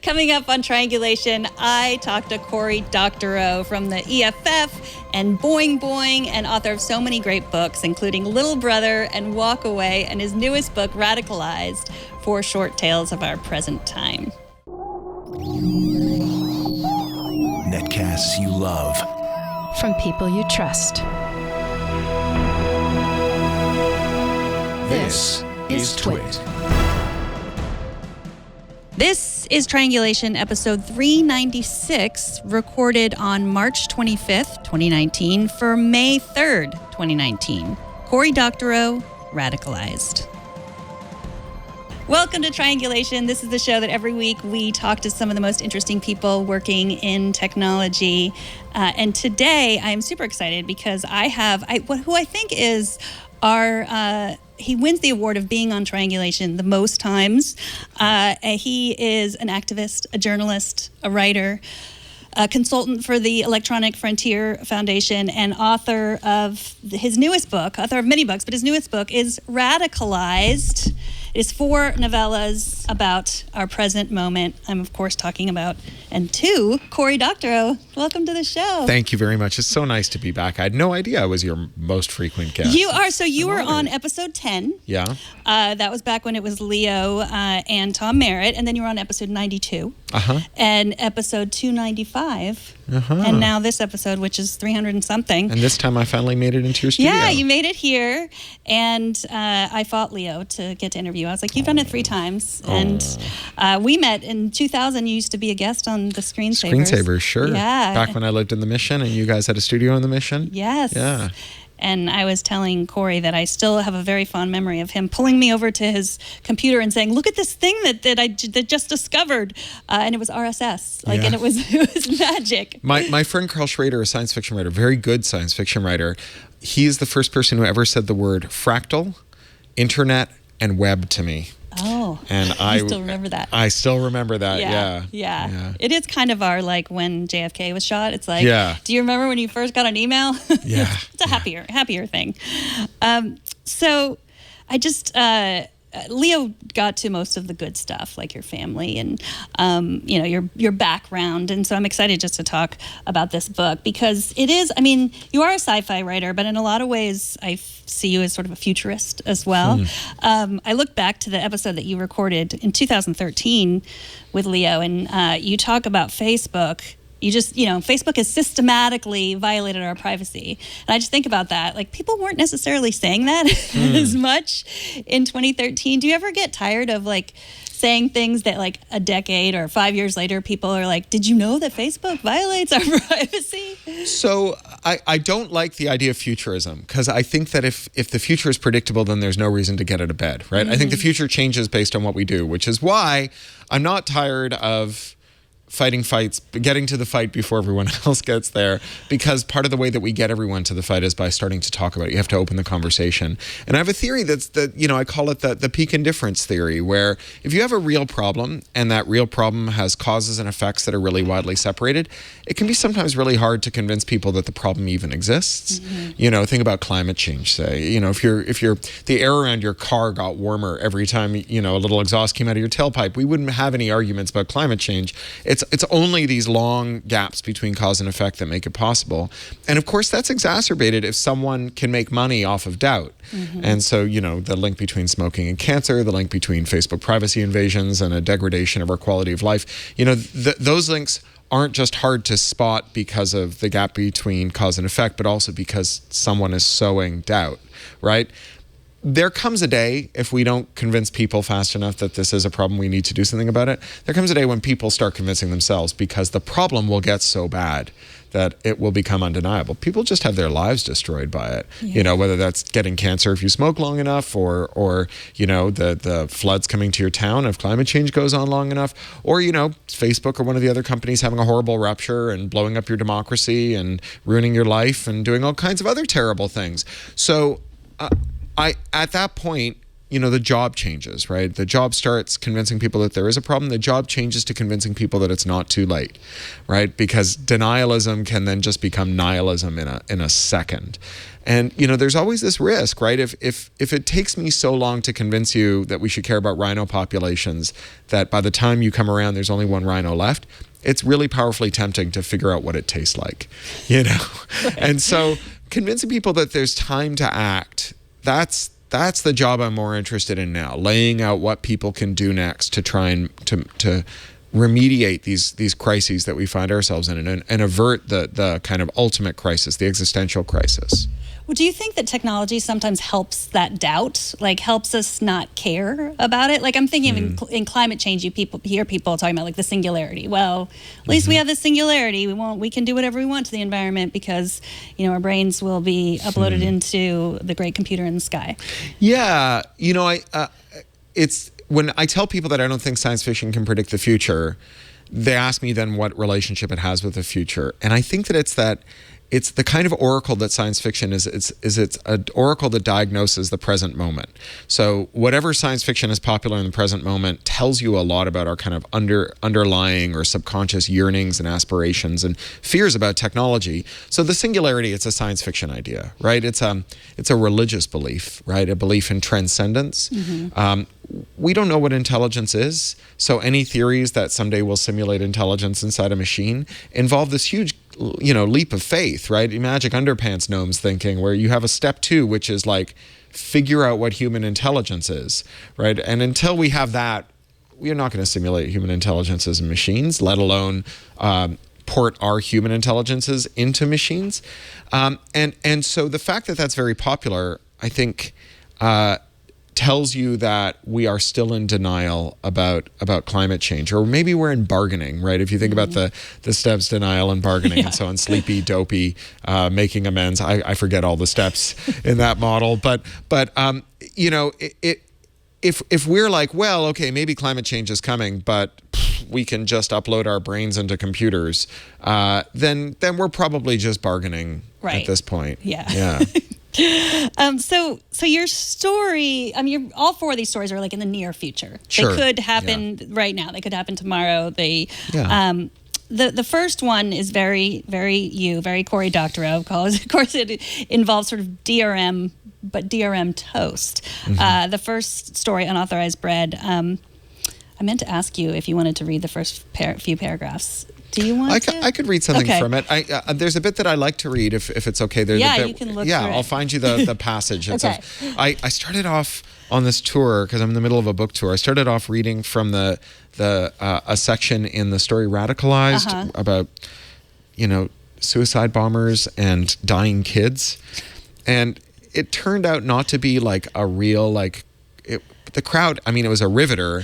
Coming up on Triangulation, I talked to Cory Doctorow from the EFF and Boing Boing, and author of so many great books, including Little Brother and Walk Away, and his newest book, Radicalized, 4 short tales of our present time. Netcasts you love. From people you trust. This is Twit. This is Triangulation, episode 396, recorded on March 25th, 2019, for May 3rd, 2019. Cory Doctorow, Radicalized. Welcome to Triangulation. This is the show that every week we talk to some of the most interesting people working in technology. And today I'm super excited because I have who I think is our... he wins the award of being on Triangulation the most times. He is an activist, a journalist, a writer, a consultant for the Electronic Frontier Foundation, and author of his newest book, author of many books, but his newest book is Radicalized. It is 4 novellas about our present moment. I'm, of course, talking about, and 2, Cory Doctorow. Welcome to the show. Thank you very much. It's so nice to be back. I had no idea I was your most frequent guest. You are. So you were on episode 10. Yeah. That was back when it was Leo and Tom Merritt. And then you were on episode 92. Uh-huh. And episode 295. Uh-huh. And now this episode, which is 300 and something. And this time I finally made it into your studio. Yeah, you made it here. And I fought Leo to get to interview. I was like, you've done it 3 times. And we met in 2000. You used to be a guest on the Screensavers. Screensavers, sure. Yeah. Back when I lived in the Mission and you guys had a studio in the Mission. Yes. Yeah. And I was telling Cory that I still have a very fond memory of him pulling me over to his computer and saying, "Look at this thing that I just discovered," and it was RSS. And it was magic. My friend Carl Schrader, a science fiction writer, very good science fiction writer, he is the first person who ever said the word fractal, internet, and web to me. Oh, and I still remember that. I still remember that. Yeah. It is kind of our, like, when JFK was shot. It's like, do you remember when you first got an email? Yeah. It's a happier thing. So I just, Leo got to most of the good stuff, like your family and, your background. And so I'm excited just to talk about this book because it is, you are a sci-fi writer, but in a lot of ways I see you as sort of a futurist as well. I look back to the episode that you recorded in 2013 with Leo, and you talk about Facebook. You just, Facebook has systematically violated our privacy. And I just think about that. Like, people weren't necessarily saying that as much in 2013. Do you ever get tired of, like, saying things that, like, a decade or 5 years later, people are like, did you know that Facebook violates our privacy? So I don't like the idea of futurism because I think that if the future is predictable, then there's no reason to get out of bed, right? I think the future changes based on what we do, which is why I'm not tired of fighting fights, getting to the fight before everyone else gets there, because part of the way that we get everyone to the fight is by starting to talk about it. You have to open the conversation. And I have a theory I call it the peak indifference theory, where if you have a real problem and that real problem has causes and effects that are really widely separated, it can be sometimes really hard to convince people that the problem even exists. Think about climate change, say. If the air around your car got warmer every time, a little exhaust came out of your tailpipe, we wouldn't have any arguments about climate change. It's only these long gaps between cause and effect that make it possible. And of course, that's exacerbated if someone can make money off of doubt. And so, the link between smoking and cancer, the link between Facebook privacy invasions and a degradation of our quality of life, those links aren't just hard to spot because of the gap between cause and effect, but also because someone is sowing doubt, right? There comes a day, if we don't convince people fast enough that this is a problem, we need to do something about it. There comes a day when people start convincing themselves because the problem will get so bad that it will become undeniable. People just have their lives destroyed by it. Whether that's getting cancer if you smoke long enough, or the floods coming to your town if climate change goes on long enough, or Facebook or one of the other companies having a horrible rupture and blowing up your democracy and ruining your life and doing all kinds of other terrible things. So at that point, the job changes, right? The job starts convincing people that there is a problem. The job changes to convincing people that it's not too late, right? Because denialism can then just become nihilism in a second. And, there's always this risk, right? If it takes me so long to convince you that we should care about rhino populations, that by the time you come around, there's only one rhino left, it's really powerfully tempting to figure out what it tastes like, Right. And so convincing people that there's time to act, that's the job I'm more interested in now, laying out what people can do next to try and to remediate these crises that we find ourselves in and avert the kind of ultimate crisis, the existential crisis. Well, do you think that technology sometimes helps that doubt, like helps us not care about it? Like I'm thinking in climate change, you hear people talking about like the singularity. Well, at least we have this singularity. We can do whatever we want to the environment because, our brains will be uploaded into the great computer in the sky. Yeah. It's when I tell people that I don't think science fiction can predict the future, they ask me then what relationship it has with the future. And I think that it's the kind of oracle that science fiction is. It's an oracle that diagnoses the present moment. So whatever science fiction is popular in the present moment tells you a lot about our kind of underlying or subconscious yearnings and aspirations and fears about technology. So the singularity, it's a science fiction idea, right? It's a religious belief, right? A belief in transcendence. We don't know what intelligence is. So any theories that someday we'll simulate intelligence inside a machine involve this huge leap of faith, right? Magic underpants gnomes thinking, where you have a step 2, which is like figure out what human intelligence is, right? And until we have that, we are not going to simulate human intelligences in machines, let alone port our human intelligences into machines. And so the fact that that's very popular, I think, tells you that we are still in denial about climate change, or maybe we're in bargaining, right? If you think about the steps, denial and bargaining and so on, sleepy, dopey, making amends. I forget all the steps in that model, but if we're like, well, okay, maybe climate change is coming, but we can just upload our brains into computers, then we're probably just bargaining at this point. Yeah. So your story, all 4 of these stories are like in the near future. Sure. They could happen right now. They could happen tomorrow. The first one is very, very Cory Doctorow. Of course, it involves sort of DRM, but DRM toast. The first story, Unauthorized Bread. I meant to ask you if you wanted to read the first few paragraphs. Do you want to? I could read something from it. There's a bit that I like to read if it's okay. There's a bit, you can look Yeah, through I'll it. find you the passage. Okay. I started off on this tour because I'm in the middle of a book tour. I started off reading from a section in the story Radicalized about suicide bombers and dying kids, and it turned out not to be like a real the crowd. It was a riveter.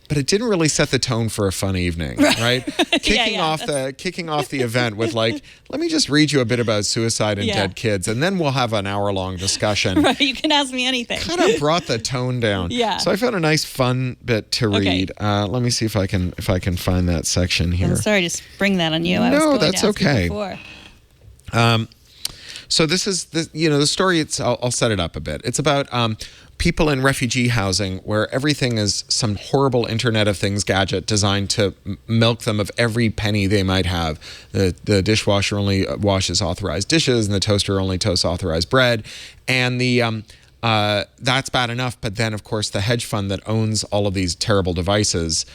But it didn't really set the tone for a fun evening, right? Kicking off the event with let me just read you a bit about suicide and dead kids, and then we'll have an hour-long discussion. Right, you can ask me anything. Kind of brought the tone down. Yeah. So I found a nice, fun bit to read. Let me see if I can find that section here. I'm sorry to spring that on you. No, that's okay. Before. So this is the story. I'll set it up a bit. It's about people in refugee housing where everything is some horrible Internet of Things gadget designed to milk them of every penny they might have. The dishwasher only washes authorized dishes, and the toaster only toasts authorized bread. And that's bad enough. But then, of course, the hedge fund that owns all of these terrible devices,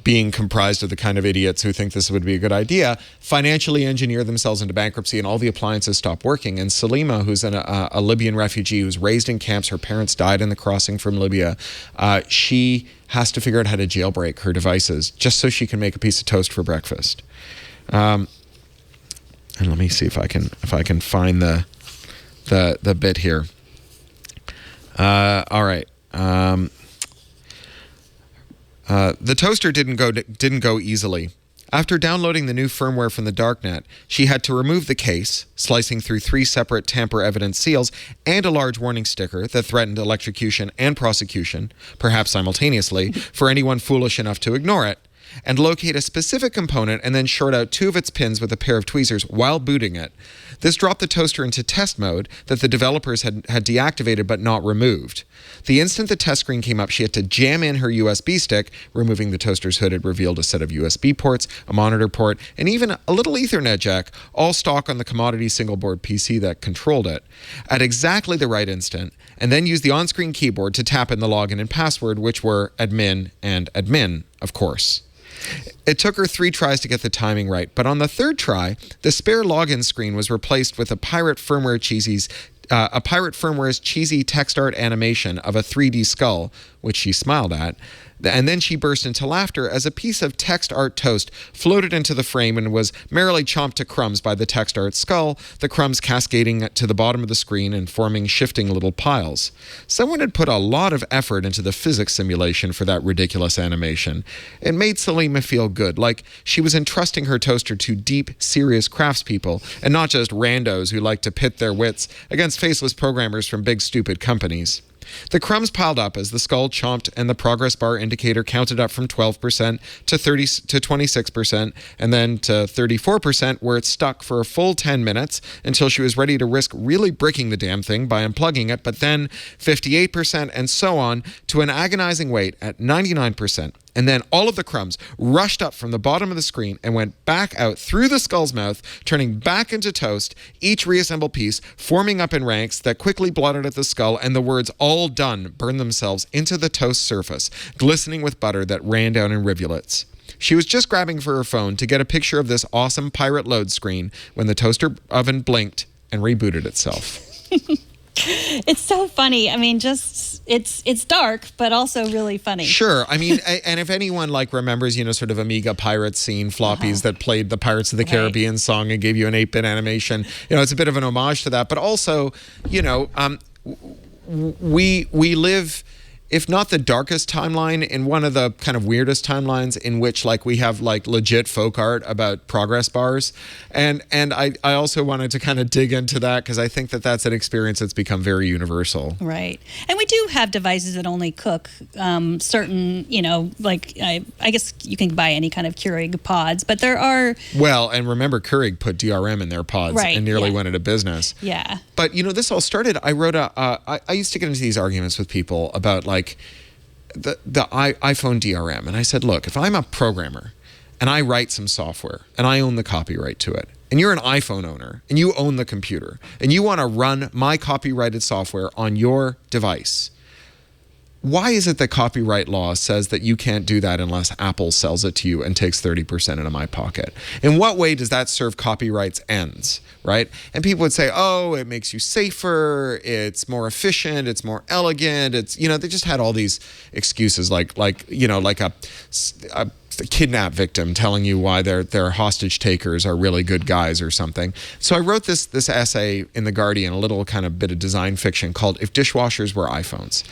being comprised of the kind of idiots who think this would be a good idea, financially engineer themselves into bankruptcy, and all the appliances stop working. And Salima, who's a Libyan refugee who's raised in camps, her parents died in the crossing from Libya, she has to figure out how to jailbreak her devices just so she can make a piece of toast for breakfast. And let me see if I can find the bit here. All right. The toaster didn't go easily. After downloading the new firmware from the darknet, she had to remove the case, slicing through 3 separate tamper-evident seals and a large warning sticker that threatened electrocution and prosecution, perhaps simultaneously, for anyone foolish enough to ignore it. and locate a specific component and then short out 2 of its pins with a pair of tweezers while booting it. This dropped the toaster into test mode that the developers had deactivated but not removed. The instant the test screen came up, she had to jam in her USB stick. Removing the toaster's hood, it revealed a set of USB ports, a monitor port, and even a little Ethernet jack, all stock on the commodity single-board PC that controlled it. At exactly the right instant, and then used the on-screen keyboard to tap in the login and password, which were admin and admin, of course. It took her 3 tries to get the timing right, but on the 3rd try, the spare login screen was replaced with a Pirate Firmware's cheesy text art animation of a 3D skull, which she smiled at. And then she burst into laughter as a piece of text art toast floated into the frame and was merrily chomped to crumbs by the text art skull, the crumbs cascading to the bottom of the screen and forming shifting little piles. Someone had put a lot of effort into the physics simulation for that ridiculous animation. It made Salima feel good, like she was entrusting her toaster to deep, serious craftspeople and not just randos who like to pit their wits against faceless programmers from big, stupid companies. The crumbs piled up as the skull chomped and the progress bar indicator counted up from 12% to 26% and then to 34%, where it stuck for a full 10 minutes until she was ready to risk really bricking the damn thing by unplugging it, but then 58% and so on to an agonizing wait at 99%. And then all of the crumbs rushed up from the bottom of the screen and went back out through the skull's mouth, turning back into toast, each reassembled piece forming up in ranks that quickly blotted at the skull, and the words "all done" burned themselves into the toast surface, glistening with butter that ran down in rivulets. She was just grabbing for her phone to get a picture of this awesome pirate load screen when the toaster oven blinked and rebooted itself. It's so funny. I mean, just it's dark, but also really funny. Sure. I mean, and if anyone remembers, sort of Amiga pirate scene floppies that played the Pirates of the Caribbean song and gave you an 8-bit animation, it's a bit of an homage to that. But also, we live, if not the darkest timeline, in one of the kind of weirdest timelines in which we have legit folk art about progress bars. And I also wanted to kind of dig into that because I think that that's an experience that's become very universal. Right. And we do have devices that only cook certain, I guess you can buy any kind of Keurig pods, but there are... Well, and remember Keurig put DRM in their pods and nearly went out of business. Yeah. But, this all started, I wrote I used to get into these arguments with people about the iPhone DRM. And I said, look, if I'm a programmer and I write some software and I own the copyright to it, and you're an iPhone owner and you own the computer and you want to run my copyrighted software on your device, why is it that copyright law says that you can't do that unless Apple sells it to you and takes 30% out of my pocket? In what way does that serve copyright's ends, right? And people would say, oh, it makes you safer, it's more efficient, it's more elegant, it's, they just had all these excuses like a kidnap victim telling you why their hostage takers are really good guys or something. So I wrote this essay in The Guardian, a little kind of bit of design fiction called If Dishwashers Were iPhones.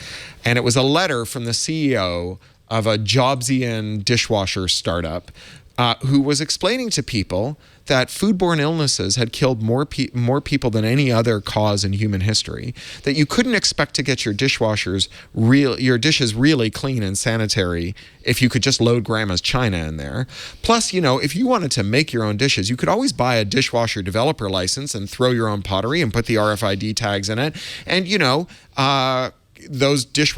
And it was a letter from the CEO of a Jobsian dishwasher startup who was explaining to people that foodborne illnesses had killed more people than any other cause in human history, that you couldn't expect to get your dishes really clean and sanitary if you could just load grandma's china in there. Plus, if you wanted to make your own dishes, you could always buy a dishwasher developer license and throw your own pottery and put the RFID tags in it. And, those dish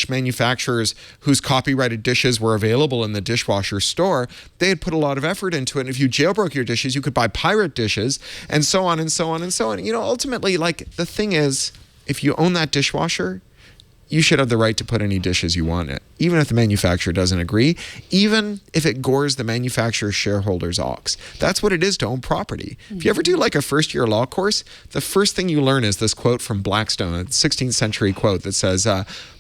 manufacturers whose copyrighted dishes were available in the dishwasher store, they had put a lot of effort into it. And if you jailbroke your dishes, you could buy pirate dishes and so on and so on and so on. Ultimately, the thing is, if you own that dishwasher, you should have the right to put any dishes you want in it, even if the manufacturer doesn't agree, even if it gores the manufacturer's shareholders' ox. That's what it is to own property. Mm-hmm. If you ever do a first-year law course, the first thing you learn is this quote from Blackstone, a 16th century quote that says,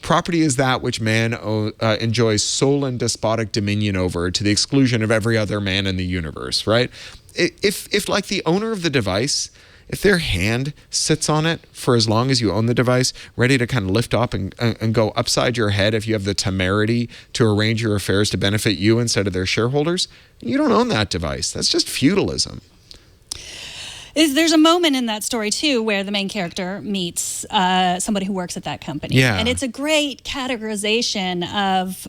property is that which man enjoys sole and despotic dominion over to the exclusion of every other man in the universe, right? If the owner of the device, if their hand sits on it for as long as you own the device, ready to kind of lift up and go upside your head if you have the temerity to arrange your affairs to benefit you instead of their shareholders, you don't own that device. That's just feudalism. There's a moment in that story too where the main character meets somebody who works at that company, and it's a great categorization of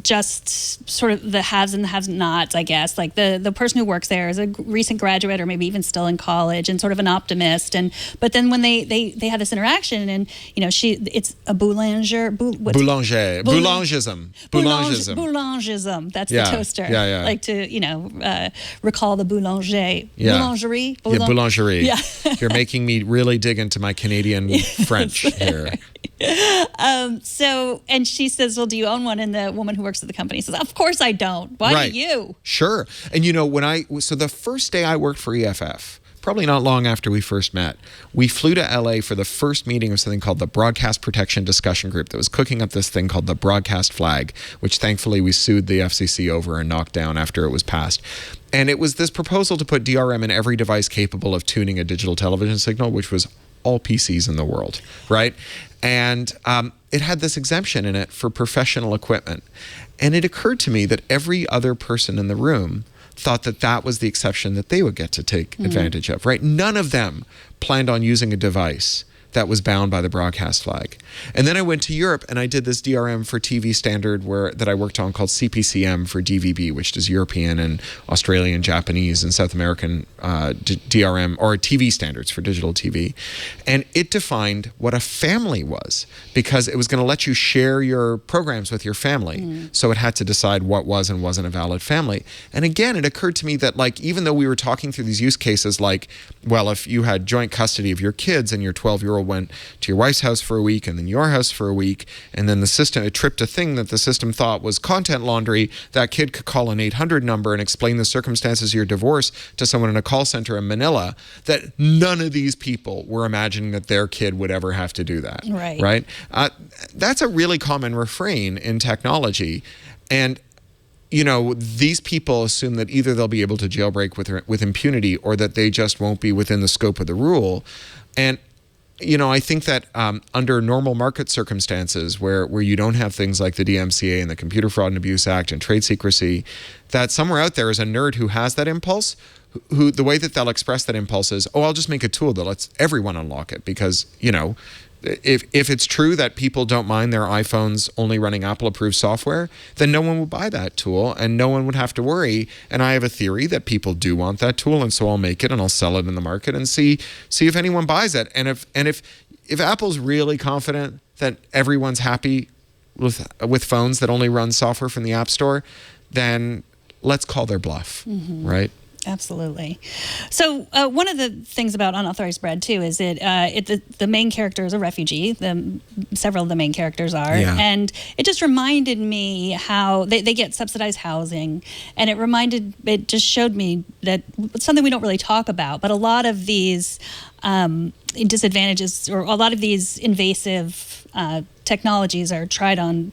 just sort of the haves and the have-nots, I guess. Like the person who works there is a recent graduate, or maybe even still in college, and sort of an optimist. But then when they have this interaction, and it's a boulangism. That's the toaster. Like to recall the boulangerie. Boulangerie. Yeah. You're making me really dig into my Canadian French here. And she says, well, do you own one? And the woman who works at the company says, of course I don't. Why do you? Sure. And so the first day I worked for EFF, probably not long after we first met, we flew to LA for the first meeting of something called the Broadcast Protection Discussion Group that was cooking up this thing called the Broadcast Flag, which thankfully we sued the FCC over and knocked down after it was passed. And it was this proposal to put DRM in every device capable of tuning a digital television signal, which was all PCs in the world, right? And it had this exemption in it for professional equipment. And it occurred to me that every other person in the room thought that that was the exception that they would get to take advantage of, right? None of them planned on using a device that was bound by the broadcast flag. And then I went to Europe and I did this DRM for TV standard that I worked on called CPCM for DVB, which is European and Australian, Japanese, and South American DRM, or TV standards for digital TV. And it defined what a family was, because it was going to let you share your programs with your family. So it had to decide what was and wasn't a valid family. And again, it occurred to me that, like, even though we were talking through these use cases, like, well, if you had joint custody of your kids and your 12-year-old went to your wife's house for a week and then your house for a week, and then it tripped a thing that the system thought was content laundry, that kid could call an 800 number and explain the circumstances of your divorce to someone in a call center in Manila, that none of these people were imagining that their kid would ever have to do that. Right? That's a really common refrain in technology. And these people assume that either they'll be able to jailbreak with impunity, or that they just won't be within the scope of the rule. And I think that under normal market circumstances where you don't have things like the DMCA and the Computer Fraud and Abuse Act and trade secrecy, that somewhere out there is a nerd who has that impulse, who the way that they'll express that impulse is, I'll just make a tool that lets everyone unlock it, because, if it's true that people don't mind their iPhones only running Apple-approved software, then no one would buy that tool and no one would have to worry. And I have a theory that people do want that tool, and so I'll make it and I'll sell it in the market and see if anyone buys it. And if Apple's really confident that everyone's happy with phones that only run software from the App Store, then let's call their bluff, right? Absolutely. So one of the things about Unauthorized Bread too is the main character is a refugee. Several of the main characters are, and it just reminded me how they get subsidized housing, and it just showed me that something we don't really talk about, but a lot of these disadvantages, or a lot of these invasive technologies are tried on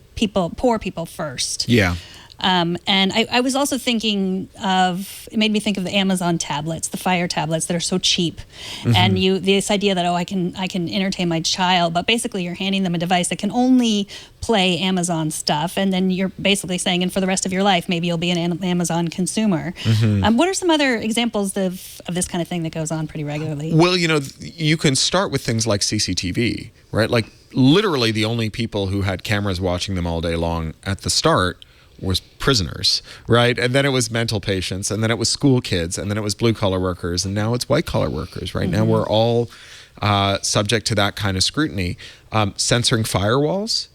poor people first. Yeah. And I was also thinking it made me think of the Amazon tablets, the Fire tablets that are so cheap. And this idea that, I can entertain my child, but basically you're handing them a device that can only play Amazon stuff. And then you're basically saying, and for the rest of your life, maybe you'll be an Amazon consumer. What are some other examples of this kind of thing that goes on pretty regularly? Well, you can start with things like CCTV, right? Like literally the only people who had cameras watching them all day long at the start was prisoners, right? And then it was mental patients, and then it was school kids, and then it was blue-collar workers, and now it's white-collar workers, right? Now we're all subject to that kind of scrutiny. Censoring firewalls,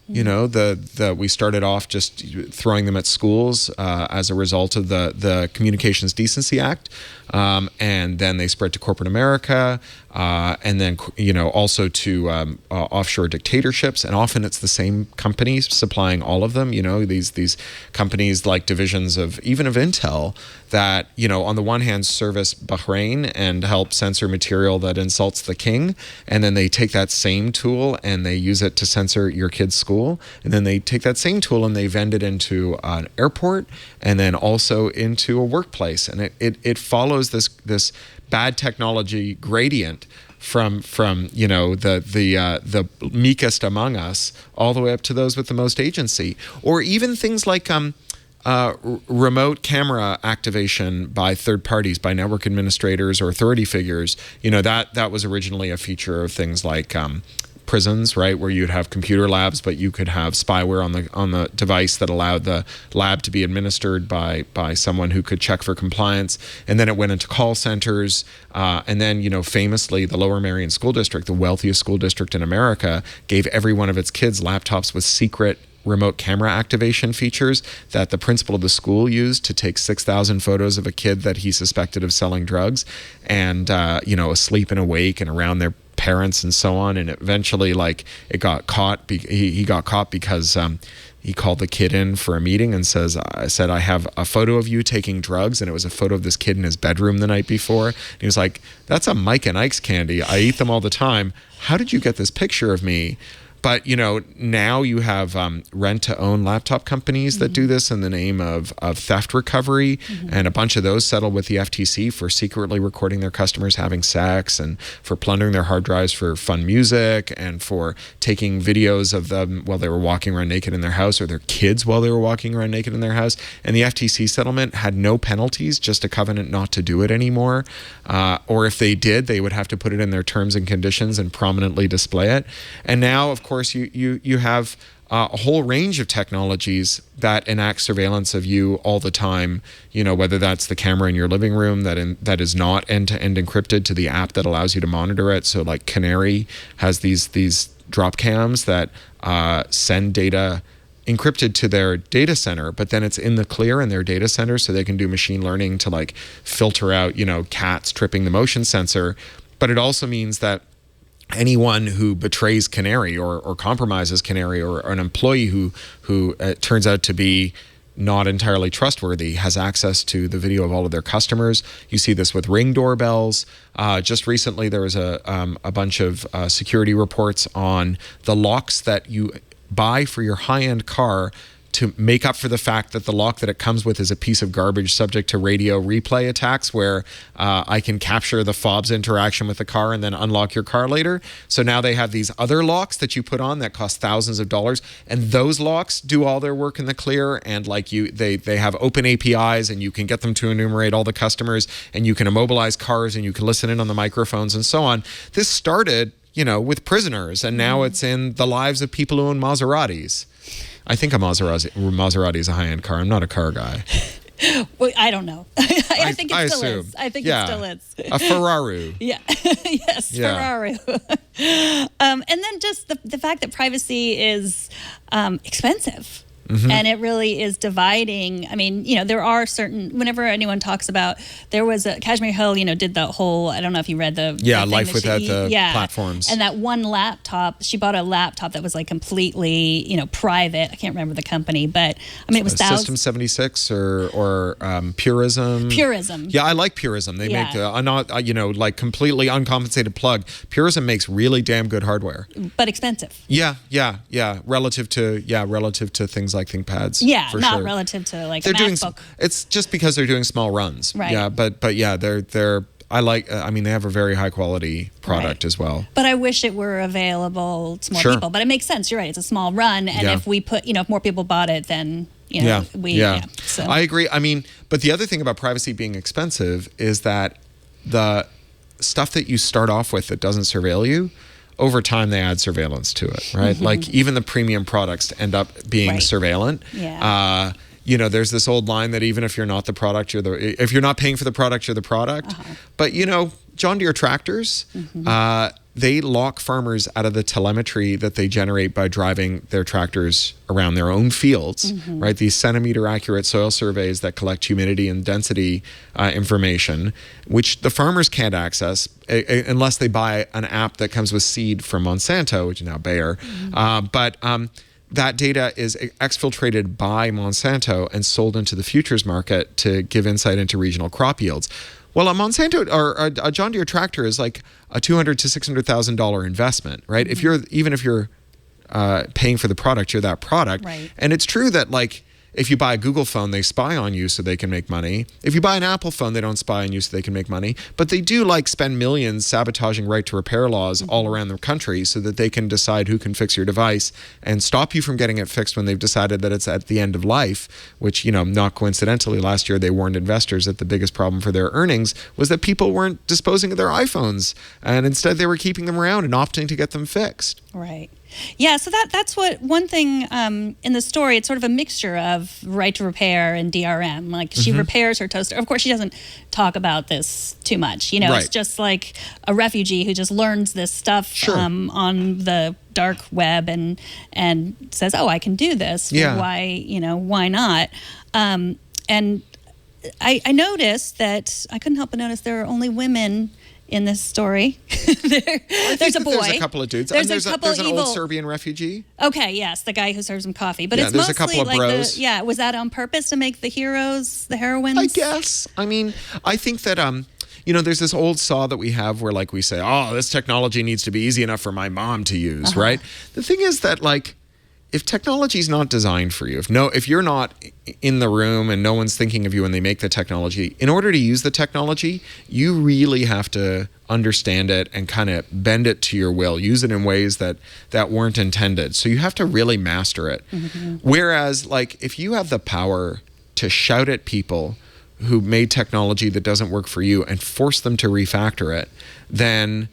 we started off just throwing them at schools as a result of the Communications Decency Act, and then they spread to corporate America, and then also to offshore dictatorships, and often it's the same companies supplying all of them. These companies like divisions of Intel that on the one hand service Bahrain and help censor material that insults the king, and then they take that same tool and they use it to censor your kid's school, and then they take that same tool and they vend it into an airport and then also into a workplace, and it follows this bad technology gradient from the meekest among us all the way up to those with the most agency. Or even things like remote camera activation by third parties, by network administrators or authority figures, that was originally a feature of things like prisons, right, where you'd have computer labs, but you could have spyware on the device that allowed the lab to be administered by someone who could check for compliance. And then it went into call centers, and then famously the Lower Merion School District, the wealthiest school district in America, gave every one of its kids laptops with secret remote camera activation features that the principal of the school used to take 6,000 photos of a kid that he suspected of selling drugs, and asleep and awake and around their parents and so on. And eventually, it got caught. He got caught because he called the kid in for a meeting and said, I have a photo of you taking drugs. And it was a photo of this kid in his bedroom the night before. And he was like, that's a Mike and Ike's candy. I eat them all the time. How did you get this picture of me? But, now you have rent-to-own laptop companies that do this in the name of theft recovery. And a bunch of those settle with the FTC for secretly recording their customers having sex, and for plundering their hard drives for fun music, and for taking videos of them while they were walking around naked in their house, or their kids while they were walking around naked in their house. And the FTC settlement had no penalties, just a covenant not to do it anymore. Or if they did, they would have to put it in their terms and conditions and prominently display it. And now, of course, you have a whole range of technologies that enact surveillance of you all the time, whether that's the camera in your living room that is not end-to-end encrypted to the app that allows you to monitor it. So like Canary has these drop cams that send data encrypted to their data center, but then it's in the clear in their data center, so they can do machine learning to filter out, cats tripping the motion sensor. But it also means that anyone who betrays Canary or compromises Canary, or an employee who turns out to be not entirely trustworthy, has access to the video of all of their customers. You see this with Ring doorbells. Just recently, there was a bunch of security reports on the locks that you buy for your high-end car to make up for the fact that the lock that it comes with is a piece of garbage subject to radio replay attacks, where I can capture the fob's interaction with the car and then unlock your car later. So now they have these other locks that you put on that cost thousands of dollars, and those locks do all their work in the clear, and they have open APIs, and you can get them to enumerate all the customers, and you can immobilize cars, and you can listen in on the microphones and so on. This started, with prisoners, and now it's in the lives of people who own Maseratis. I think a Maserati is a high-end car. I'm not a car guy. Well, I don't know. I think it still assume. is. I think it still is. A Ferrari. Yeah. Yes, Yeah. Ferrari. And then just the fact that privacy is expensive. And it really is dividing. I mean, there are certain, whenever anyone talks about, there was Kashmir Hill, did the whole, I don't know if you read the life without the platforms. And that one laptop, she bought a laptop that was completely, private. I can't remember the company, but I mean, it was thousands. System 76 or Purism. Purism. Yeah, I like Purism. They make not completely uncompensated plug. Purism makes really damn good hardware, but expensive. Yeah. Relative to things like ThinkPads. Yeah, for not sure. relative to a They're doing. MacBook. It's just because they're doing small runs. Right. Yeah, but yeah, they're. I like. They have a very high quality product as well. But I wish it were available to more people. But it makes sense. You're right. It's a small run, and if we put, if more people bought it, then So. I agree. But the other thing about privacy being expensive is that the stuff that you start off with that doesn't surveil you, over time they add surveillance to it, right? Like even the premium products end up being surveillant. Yeah. There's this old line that even if you're not the product, if you're not paying for the product, you're the product. But John Deere tractors, they lock farmers out of the telemetry that they generate by driving their tractors around their own fields, right? These centimeter accurate soil surveys that collect humidity and density information, which the farmers can't access unless they buy an app that comes with seed from Monsanto, which is now Bayer. But that data is exfiltrated by Monsanto and sold into the futures market to give insight into regional crop yields. Well, a Monsanto or a John Deere tractor is like a $200,000 to $600,000 investment, right? If you're paying for the product, you're that product. Right. And it's true that if you buy a Google phone, they spy on you so they can make money. If you buy an Apple phone, they don't spy on you so they can make money. But they do like spend millions sabotaging right to repair laws all around the country so that they can decide who can fix your device and stop you from getting it fixed when they've decided that it's at the end of life, which, not coincidentally, last year they warned investors that the biggest problem for their earnings was that people weren't disposing of their iPhones, and instead they were keeping them around and opting to get them fixed. Right. Yeah, so that's what one thing in the story, it's sort of a mixture of right to repair and DRM. Like she repairs her toaster. Of course, she doesn't talk about this too much. Right. It's just like a refugee who just learns this stuff on the dark web and says, "Oh, I can do this. Yeah. Why not?" And I noticed that I couldn't help but notice there are only women in this story. There's a boy. There's a couple of dudes. There's There's an old Serbian refugee. Okay, yes, the guy who serves him coffee. But it's there's mostly a couple of like bros. was that on purpose to make the heroes the heroines? I guess. I mean, I think that there's this old saw that we have where like we say, "Oh, this technology needs to be easy enough for my mom to use," right? The thing is that like if technology is not designed for you, if you're not in the room and no one's thinking of you when they make the technology, in order to use the technology, you really have to understand it and kind of bend it to your will, use it in ways that weren't intended. So you have to really master it. Whereas like if you have the power to shout at people who made technology that doesn't work for you and force them to refactor it, then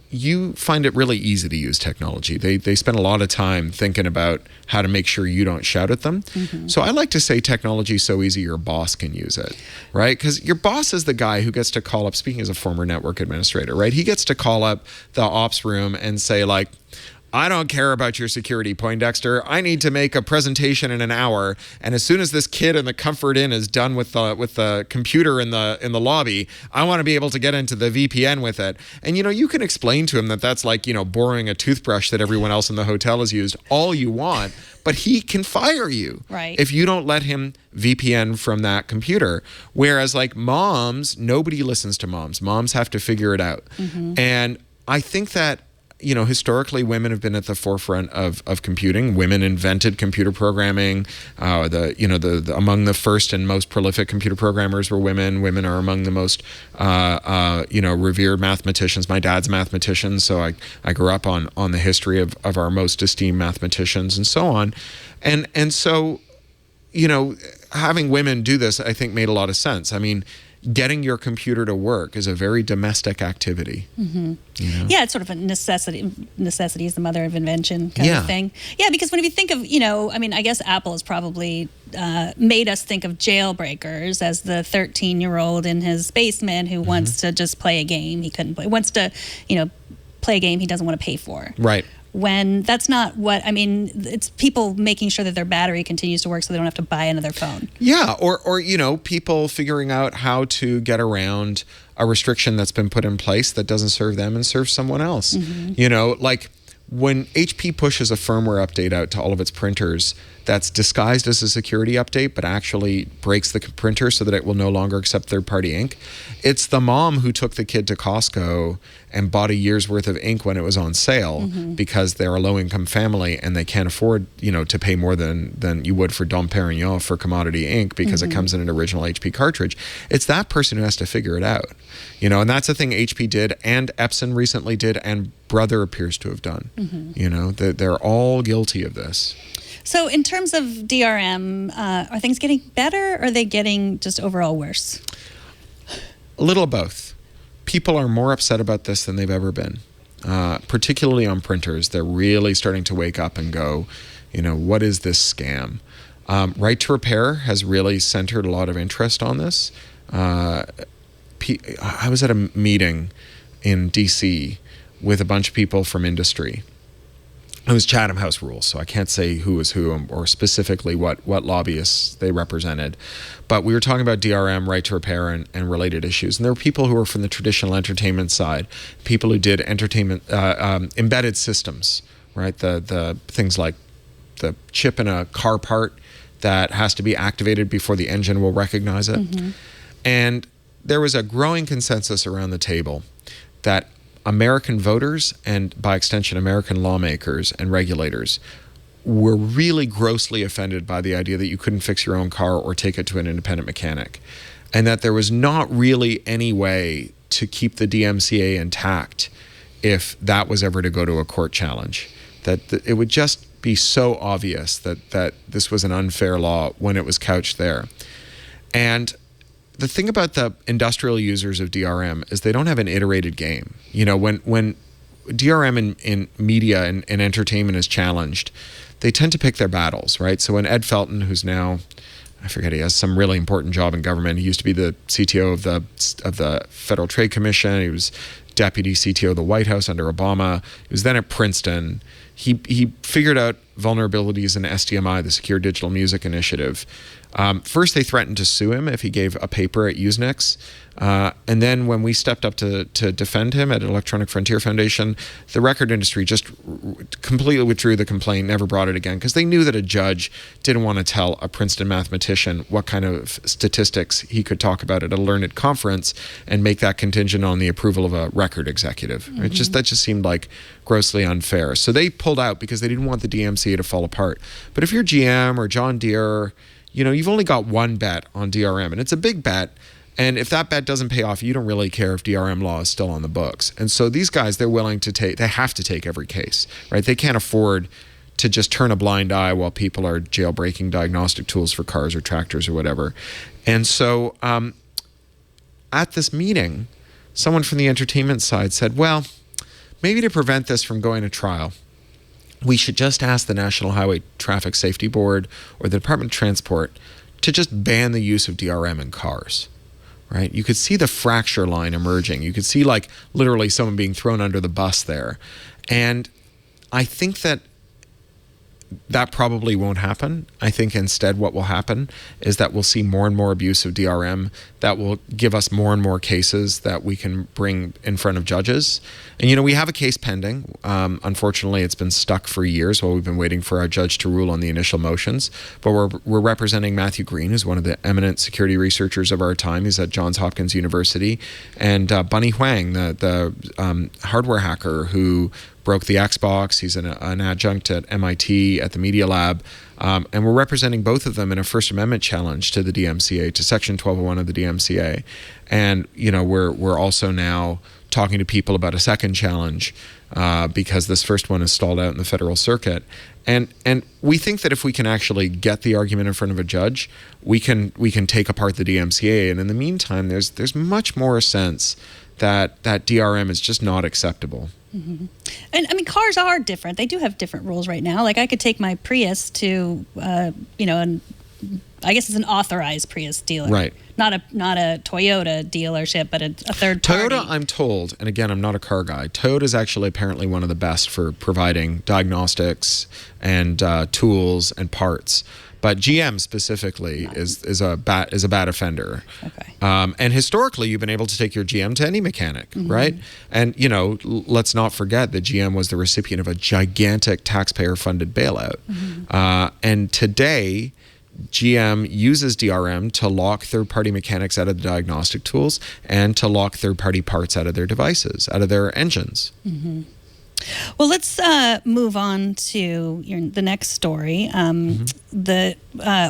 you find it really easy to use technology. They spend a lot of time thinking about how to make sure you don't shout at them. So I like to say technology is so easy your boss can use it, right? Because your boss is the guy who gets to call up, speaking as a former network administrator, right? He gets to call up the ops room and say like, "I don't care about your security, Poindexter. I need to make a presentation in an hour, and as soon as this kid in the Comfort Inn is done with the computer in the lobby, I want to be able to get into the VPN with it." And you can explain to him that that's like borrowing a toothbrush that everyone else in the hotel has used all you want, but he can fire you if you don't let him VPN from that computer. Whereas like moms, nobody listens to moms. Moms have to figure it out, and I think that. Historically, women have been at the forefront of computing. Women invented computer programming. Among the first and most prolific computer programmers were women. Women are among the most, revered mathematicians. My dad's a mathematician, so I grew up on the history of our most esteemed mathematicians and so on. And so, having women do this, I think, made a lot of sense. I mean, getting your computer to work is a very domestic activity. Yeah, it's sort of a necessity. Necessity is the mother of invention kind of thing. Yeah, because when you think of, I guess Apple has probably made us think of jailbreakers as the 13-year-old in his basement who wants to just play a game he couldn't play, wants to, play a game he doesn't want to pay for. Right. When that's not it's people making sure that their battery continues to work so they don't have to buy another phone. Yeah, or people figuring out how to get around a restriction that's been put in place that doesn't serve them and serves someone else. Like when HP pushes a firmware update out to all of its printers that's disguised as a security update but actually breaks the printer so that it will no longer accept third-party ink, it's the mom who took the kid to Costco and bought a year's worth of ink when it was on sale because they're a low-income family and they can't afford, to pay more than you would for Dom Perignon for commodity ink because it comes in an original HP cartridge. It's that person who has to figure it out, and that's the thing HP did and Epson recently did and Brother appears to have done. They're all guilty of this. So in terms of DRM, are things getting better or are they getting just overall worse? A little of both. People are more upset about this than they've ever been, particularly on printers. They're really starting to wake up and go, what is this scam? Right to repair has really centered a lot of interest on this. I was at a meeting in DC with a bunch of people from industry. It was Chatham House rules, so I can't say who was who or specifically what lobbyists they represented. But we were talking about DRM, right to repair, and related issues. And there were people who were from the traditional entertainment side, people who did entertainment, embedded systems, right? The things like the chip in a car part that has to be activated before the engine will recognize it. And there was a growing consensus around the table that American voters and by extension American lawmakers and regulators were really grossly offended by the idea that you couldn't fix your own car or take it to an independent mechanic, and that there was not really any way to keep the DMCA intact if that was ever to go to a court challenge. That it would just be so obvious that this was an unfair law when it was couched there. And the thing about the industrial users of DRM is they don't have an iterated game. You know, when DRM in media and entertainment is challenged, they tend to pick their battles, right? So when Ed Felton, who's now, I forget, he has some really important job in government. He used to be the CTO of the Federal Trade Commission. He was deputy CTO of the White House under Obama. He was then at Princeton. He figured out vulnerabilities in SDMI, the Secure Digital Music Initiative. First, they threatened to sue him if he gave a paper at Usenix. And then when we stepped up to defend him at Electronic Frontier Foundation, the record industry just completely withdrew the complaint, never brought it again, because they knew that a judge didn't want to tell a Princeton mathematician what kind of statistics he could talk about at a learned conference and make that contingent on the approval of a record executive. Right? That just seemed like grossly unfair. So they pulled out because they didn't want the DMCA to fall apart. But if you're GM or John Deere, you know, you've only got one bet on DRM, and it's a big bet. And if that bet doesn't pay off, you don't really care if DRM law is still on the books. And so these guys, they're willing to take, they have to take every case, right? They can't afford to just turn a blind eye while people are jailbreaking diagnostic tools for cars or tractors or whatever. And so at this meeting, someone from the entertainment side said, well, maybe to prevent this from going to trial, we should just ask the National Highway Traffic Safety Board or the Department of Transport to just ban the use of DRM in cars, right? You could see the fracture line emerging. You could see like literally someone being thrown under the bus there. And I think that probably won't happen. I think instead what will happen is that we'll see more and more abuse of DRM that will give us more and more cases that we can bring in front of judges. And, you know, we have a case pending. Unfortunately, it's been stuck for years while we've been waiting for our judge to rule on the initial motions. But we're representing Matthew Green, who's one of the eminent security researchers of our time. He's at Johns Hopkins University. And Bunny Huang, the hardware hacker who broke the Xbox. He's an adjunct at MIT at the Media Lab. And we're representing both of them in a First Amendment challenge to the DMCA, to Section 1201 of the DMCA. And, you know, we're also now talking to people about a second challenge because this first one is stalled out in the federal circuit. And we think that if we can actually get the argument in front of a judge, we can take apart the DMCA. And in the meantime, there's much more a sense that DRM is just not acceptable. Mm-hmm. And I mean, cars are different. They do have different rules right now. Like I could take my Prius to, and I guess it's an authorized Prius dealer, right? Not a Toyota dealership, but a third party. Toyota, I'm told, and again, I'm not a car guy. Toyota is actually apparently one of the best for providing diagnostics and tools and parts. But GM specifically is a bad offender. Okay. And historically, you've been able to take your GM to any mechanic, right? And you know, let's not forget that GM was the recipient of a gigantic taxpayer-funded bailout. And today, GM uses DRM to lock third-party mechanics out of the diagnostic tools and to lock third-party parts out of their devices, out of their engines. Well, let's move on to the next story, the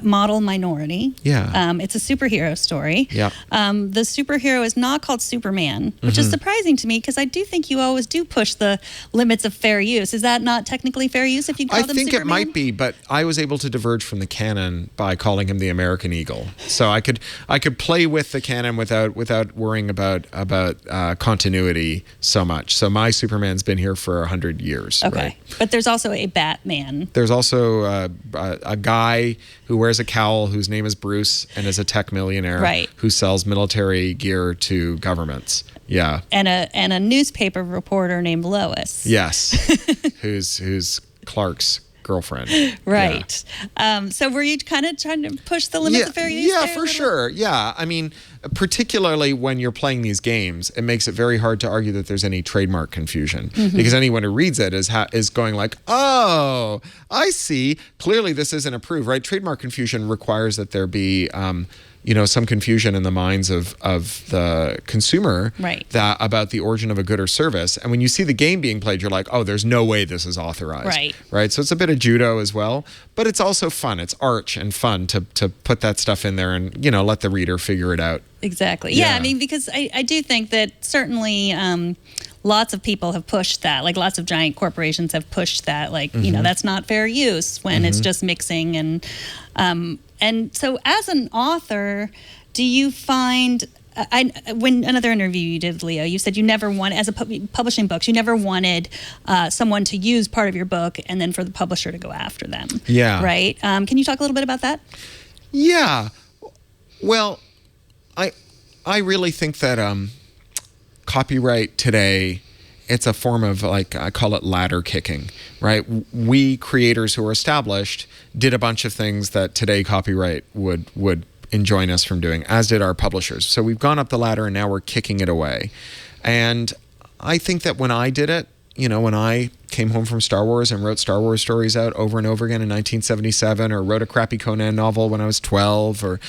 model minority. Yeah. It's a superhero story. Yeah. The superhero is not called Superman, which is surprising to me because I do think you always do push the limits of fair use. Is that not technically fair use if you call them Superman? I think it might be, but I was able to diverge from the canon by calling him the American Eagle. So I could play with the canon without worrying about continuity so much. So my Superman's been here for 100 years. Okay. Right? But there's also a Batman. There's also a guy who wears a cowl whose name is Bruce and is a tech millionaire, right, who sells military gear to governments. Yeah. And a newspaper reporter named Lois. Yes. who's Clark's girlfriend. Right. Yeah. So were you kind of trying to push the limits of fair use? Yeah, for sure. Yeah. I mean, particularly when you're playing these games, it makes it very hard to argue that there's any trademark confusion because anyone who reads it is going like, oh, I see. Clearly this isn't approved, right? Trademark confusion requires that there be some confusion in the minds of the consumer Right. that about the origin of a good or service. And when you see the game being played, you're like, oh, there's no way this is authorized. Right. So it's a bit of judo as well, but it's also fun. It's arch and fun to put that stuff in there and, let the reader figure it out. Exactly. Yeah. I mean, because I do think that certainly lots of people have pushed that, like lots of giant corporations have pushed that, like, that's not fair use when it's just mixing. And so as an author, do you find, when another interview you did, Leo, you said you never wanted, as publishing books, you never wanted someone to use part of your book and then for the publisher to go after them. Yeah. Right? Can you talk a little bit about that? Yeah. Well, I really think that copyright today, it's a form of, like, I call it ladder kicking, right? We creators who are established did a bunch of things that today copyright would enjoin us from doing, as did our publishers. So we've gone up the ladder and now we're kicking it away. And I think that when I did it, when I came home from Star Wars and wrote Star Wars stories out over and over again in 1977, or wrote a crappy Conan novel when I was 12, or,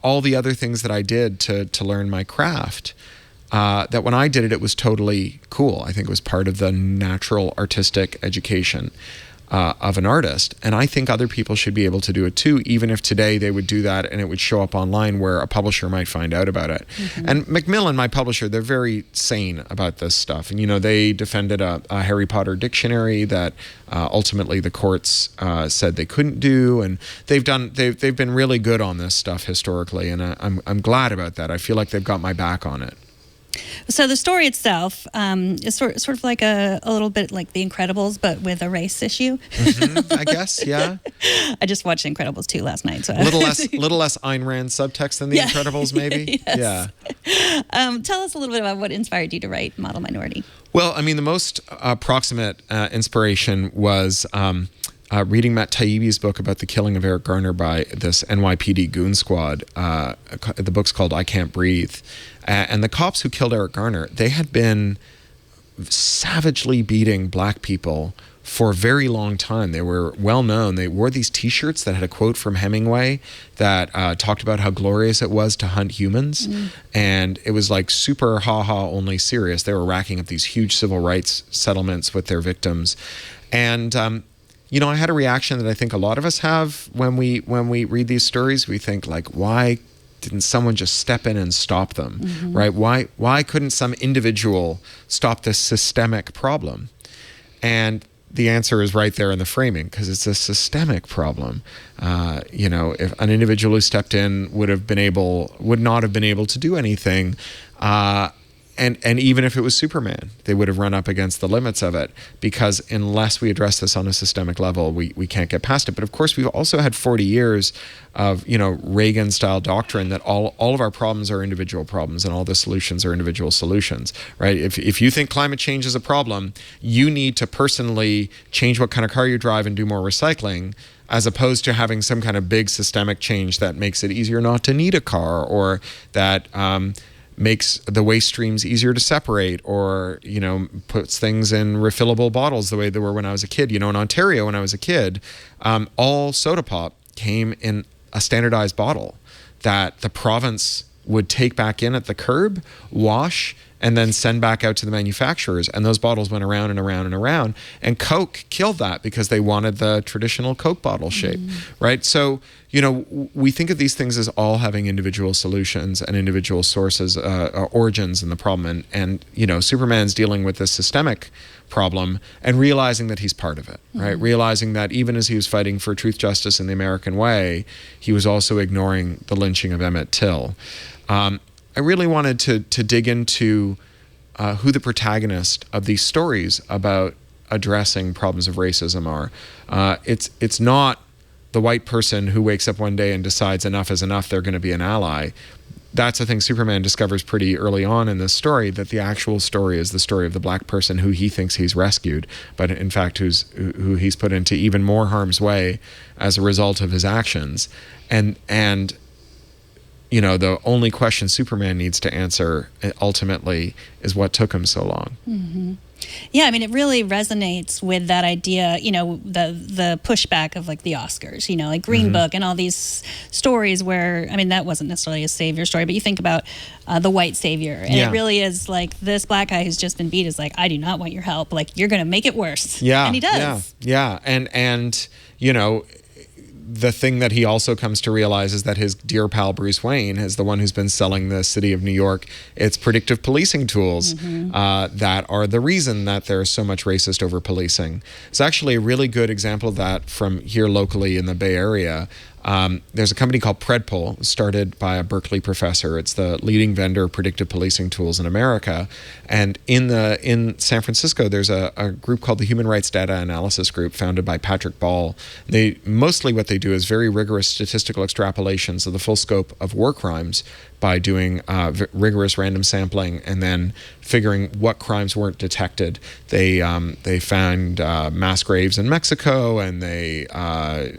all the other things that I did to learn my craft, that when I did it, it was totally cool. I think it was part of the natural artistic education of an artist. And I think other people should be able to do it too, even if today they would do that and it would show up online where a publisher might find out about it. And Macmillan, my publisher, they're very sane about this stuff. And, they defended a Harry Potter dictionary that ultimately the courts said they couldn't do. And they've been really good on this stuff historically. And I'm glad about that. I feel like they've got my back on it. So the story itself is sort of like a little bit like The Incredibles, but with a race issue. I guess, yeah. I just watched Incredibles 2 last night. So little less Ayn Rand subtext than The Incredibles, maybe. Yes. Yeah. Tell us a little bit about what inspired you to write Model Minority. Well, I mean, the most proximate inspiration was reading Matt Taibbi's book about the killing of Eric Garner by this NYPD goon squad. The book's called I Can't Breathe. And the cops who killed Eric Garner, they had been savagely beating black people for a very long time. They were well known. They wore these T-shirts that had a quote from Hemingway that talked about how glorious it was to hunt humans. And it was like super ha-ha, only serious. They were racking up these huge civil rights settlements with their victims. And I had a reaction that I think a lot of us have when we read these stories. We think, like, why didn't someone just step in and stop them, right? Why couldn't some individual stop this systemic problem? And the answer is right there in the framing, because it's a systemic problem. If an individual who stepped in would not have been able to do anything, and even if it was Superman, they would have run up against the limits of it, because unless we address this on a systemic level, we can't get past it. But of course, we've also had 40 years of, Reagan-style doctrine that all of our problems are individual problems and all the solutions are individual solutions, right? If you think climate change is a problem, you need to personally change what kind of car you drive and do more recycling, as opposed to having some kind of big systemic change that makes it easier not to need a car, or that makes the waste streams easier to separate, or, puts things in refillable bottles the way they were when I was a kid. In Ontario, when I was a kid, all soda pop came in a standardized bottle that the province would take back in at the curb, wash, and then send back out to the manufacturers. And those bottles went around and around and around. And Coke killed that because they wanted the traditional Coke bottle shape, right? So, we think of these things as all having individual solutions and individual sources, origins in the problem. And Superman's dealing with this systemic problem and realizing that he's part of it, right? Realizing that even as he was fighting for truth, justice, and the American way, he was also ignoring the lynching of Emmett Till. I really wanted to dig into who the protagonist of these stories about addressing problems of racism are. It's not the white person who wakes up one day and decides enough is enough, they're going to be an ally. That's a thing Superman discovers pretty early on in this story, that the actual story is the story of the black person who he thinks he's rescued, but in fact who he's put into even more harm's way as a result of his actions. And the only question Superman needs to answer ultimately is what took him so long. Yeah, I mean, it really resonates with that idea, the pushback of like the Oscars, like Green Book and all these stories where, I mean, that wasn't necessarily a savior story, but you think about the white savior. And it really is like this black guy who's just been beat is like, I do not want your help. Like, you're going to make it worse. Yeah. And he does. Yeah. And the thing that he also comes to realize is that his dear pal Bruce Wayne is the one who's been selling the city of New York its predictive policing tools that are the reason that there's so much racist over policing. It's actually a really good example of that from here locally in the Bay Area. There's a company called Predpol, started by a Berkeley professor. It's the leading vendor of predictive policing tools in America. And in San Francisco, there's a group called the Human Rights Data Analysis Group, founded by Patrick Ball. Mostly what they do is very rigorous statistical extrapolations of the full scope of war crimes by doing rigorous random sampling and then figuring what crimes weren't detected. They found mass graves in Mexico, and they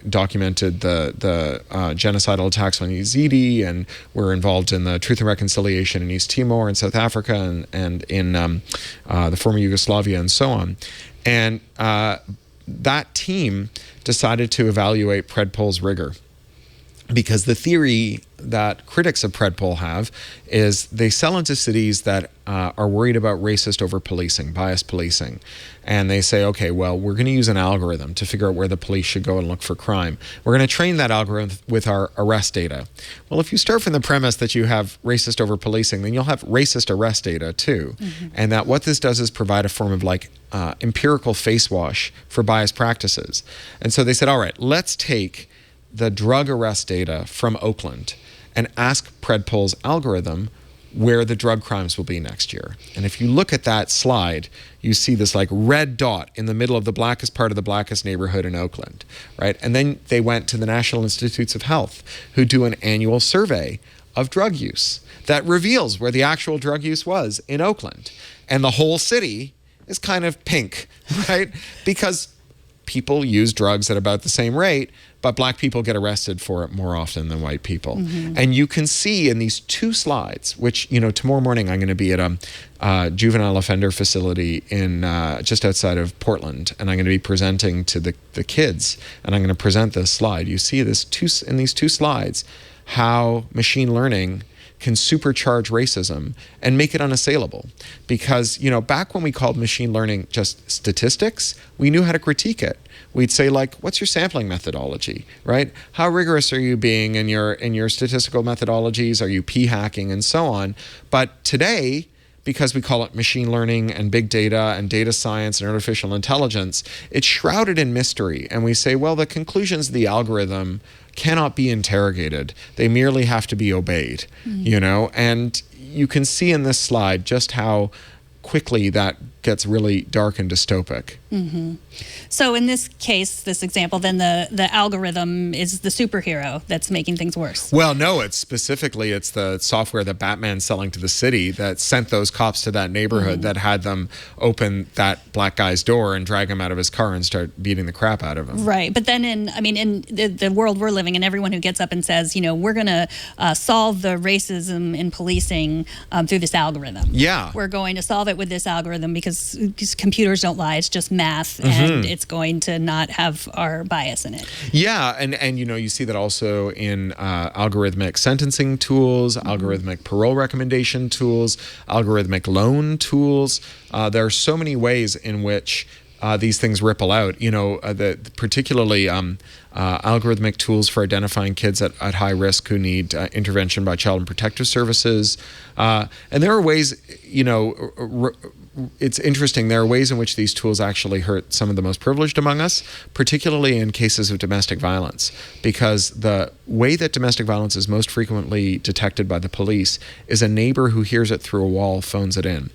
documented the genocidal attacks on Yazidi, and were involved in the Truth and Reconciliation in East Timor and South Africa and in the former Yugoslavia and so on. And that team decided to evaluate Predpol's rigor, because the theory that critics of Predpol have is they sell into cities that are worried about racist over policing, biased policing. And they say, okay, well, we're going to use an algorithm to figure out where the police should go and look for crime. We're going to train that algorithm with our arrest data. Well, if you start from the premise that you have racist over policing, then you'll have racist arrest data too. And that what this does is provide a form of like empirical face wash for biased practices. And so they said, all right, let's take the drug arrest data from Oakland and ask Predpol's algorithm where the drug crimes will be next year. And if you look at that slide, you see this like red dot in the middle of the blackest part of the blackest neighborhood in Oakland, right? And then they went to the National Institutes of Health, who do an annual survey of drug use that reveals where the actual drug use was in Oakland. And the whole city is kind of pink, right? Because people use drugs at about the same rate, but black people get arrested for it more often than white people. And you can see in these two slides, which, tomorrow morning I'm going to be at a juvenile offender facility in just outside of Portland, and I'm going to be presenting to the kids, and I'm going to present this slide. You see in these two slides how machine learning can supercharge racism and make it unassailable. Because, back when we called machine learning just statistics, we knew how to critique it. We'd say, like, what's your sampling methodology, right? How rigorous are you being in your statistical methodologies? Are you p-hacking and so on? But today, because we call it machine learning and big data and data science and artificial intelligence, it's shrouded in mystery. And we say, well, the conclusions of the algorithm cannot be interrogated. They merely have to be obeyed, And you can see in this slide just how quickly that gets really dark and dystopic. So in this case, this example, then the algorithm is the superhero that's making things worse. Well, no, it's the software that Batman's selling to the city that sent those cops to that neighborhood that had them open that black guy's door and drag him out of his car and start beating the crap out of him. Right. But then in the world we're living in, everyone who gets up and says, we're going to solve the racism in policing through this algorithm. Yeah. We're going to solve it with this algorithm because computers don't lie. It's just math, and it's going to not have our bias in it. Yeah, and you see that also in algorithmic sentencing tools, algorithmic parole recommendation tools, algorithmic loan tools. There are so many ways in which these things ripple out. Particularly algorithmic tools for identifying kids at high risk who need intervention by Child and Protective Services. And there are ways, it's interesting. There are ways in which these tools actually hurt some of the most privileged among us, particularly in cases of domestic violence, because the way that domestic violence is most frequently detected by the police is a neighbor who hears it through a wall phones it in.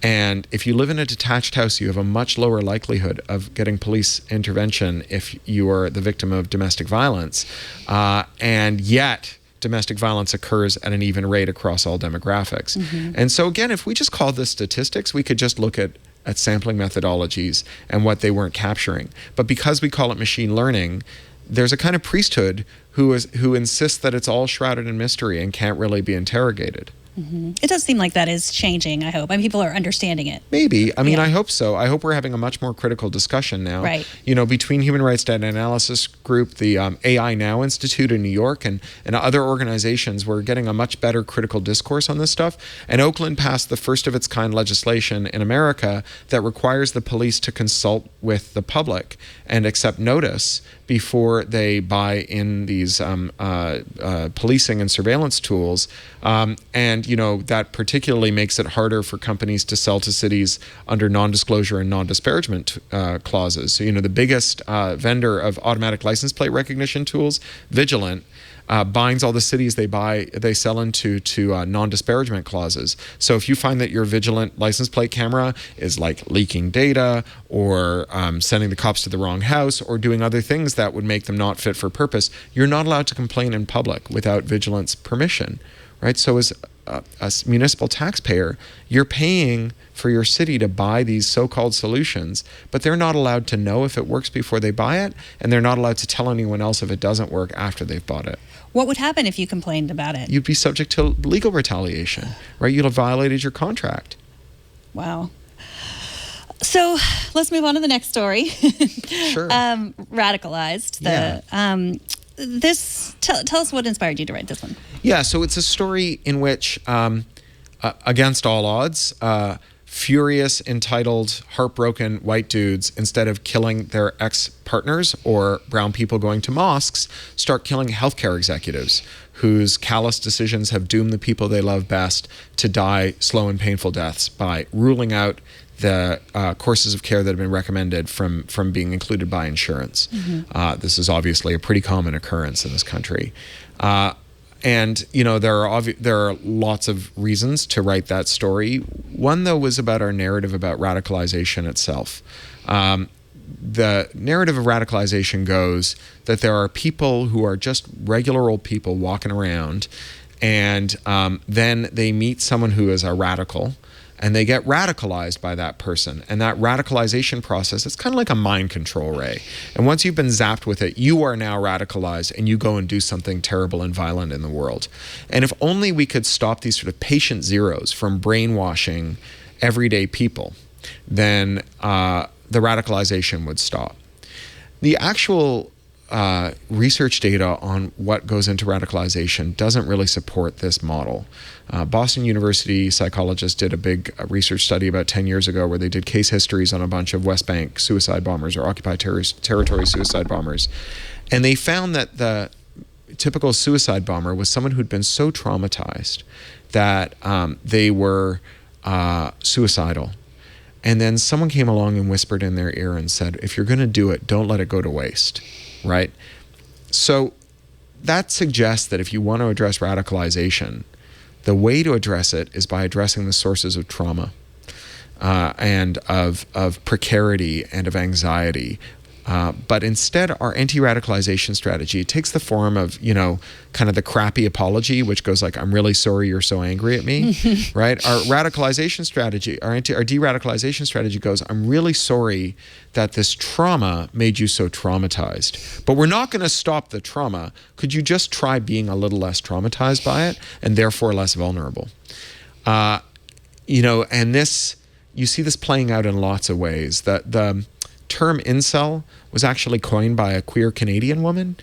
And if you live in a detached house, you have a much lower likelihood of getting police intervention if you are the victim of domestic violence. And yet, domestic violence occurs at an even rate across all demographics. And so again, if we just called this statistics, we could just look at sampling methodologies and what they weren't capturing. But because we call it machine learning, there's a kind of priesthood who insists that it's all shrouded in mystery and can't really be interrogated. It does seem like that is changing, I hope. I mean, people are understanding it. Maybe. I mean, I hope so. I hope we're having a much more critical discussion now. Right. You know, between Human Rights Data Analysis Group, the AI Now Institute in New York, and other organizations, we're getting a much better critical discourse on this stuff. And Oakland passed the first of its kind legislation in America that requires the police to consult with the public and accept notice before they buy in these policing and surveillance tools. And, you know, that particularly makes it harder for companies to sell to cities under non-disclosure and non-disparagement clauses. So, you know, the biggest vendor of automatic license plate recognition tools, Vigilant, binds all the cities they sell into to non-disparagement clauses. So if you find that your Vigilant license plate camera is like leaking data or sending the cops to the wrong house or doing other things that would make them not fit for purpose, you're not allowed to complain in public without Vigilant's permission, right? So as a municipal taxpayer, you're paying for your city to buy these so-called solutions, but they're not allowed to know if it works before they buy it, and they're not allowed to tell anyone else if it doesn't work after they've bought it. What would happen if you complained about it? You'd be subject to legal retaliation, right? You'd have violated your contract. Wow. So let's move on to the next story. Sure. Radicalized. Tell us what inspired you to write this one. Yeah, so it's a story in which, against all odds, furious, entitled, heartbroken white dudes, instead of killing their ex-partners or brown people going to mosques, start killing healthcare executives whose callous decisions have doomed the people they love best to die slow and painful deaths by ruling out the courses of care that have been recommended from being included by insurance. This is obviously a pretty common occurrence in this country. And, you know, there are lots of reasons to write that story. One, though, was about our narrative about radicalization itself. The narrative of radicalization goes that there are people who are just regular old people walking around, and then they meet someone who is a radical, and they get radicalized by that person. And that radicalization process, it's kind of like a mind control ray. And once you've been zapped with it, you are now radicalized and you go and do something terrible and violent in the world. And if only we could stop these sort of patient zeros from brainwashing everyday people, then the radicalization would stop. The actual research data on what goes into radicalization doesn't really support this model. Boston University psychologists did a big research study about 10 years ago where they did case histories on a bunch of West Bank suicide bombers or occupied territory suicide bombers. And they found that the typical suicide bomber was someone who'd been so traumatized that they were suicidal. And then someone came along and whispered in their ear and said, if you're going to do it, don't let it go to waste. Right? So that suggests that if you want to address radicalization, the way to address it is by addressing the sources of trauma and of precarity and of anxiety. But instead, our anti-radicalization strategy, it takes the form of, you know, kind of the crappy apology, which goes like, I'm really sorry you're so angry at me, right? Our radicalization strategy, our de-radicalization strategy goes, I'm really sorry that this trauma made you so traumatized. But we're not going to stop the trauma. Could you just try being a little less traumatized by it and therefore less vulnerable? You know, and this, you see this playing out in lots of ways. The term incel was actually coined by a queer Canadian woman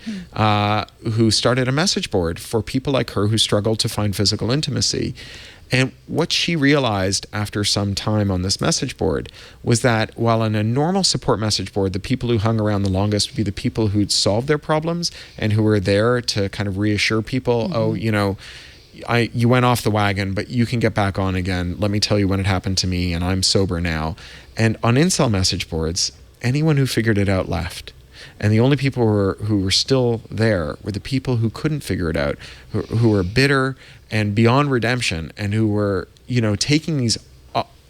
who started a message board for people like her who struggled to find physical intimacy. And what she realized after some time on this message board was that while on a normal support message board, the people who hung around the longest would be the people who'd solved their problems and who were there to kind of reassure people, oh, you know, you went off the wagon, but you can get back on again. Let me tell you when it happened to me, and I'm sober now. And on incel message boards, anyone who figured it out left. And the only people who were still there were the people who couldn't figure it out, who were bitter and beyond redemption, and who were, you know, taking these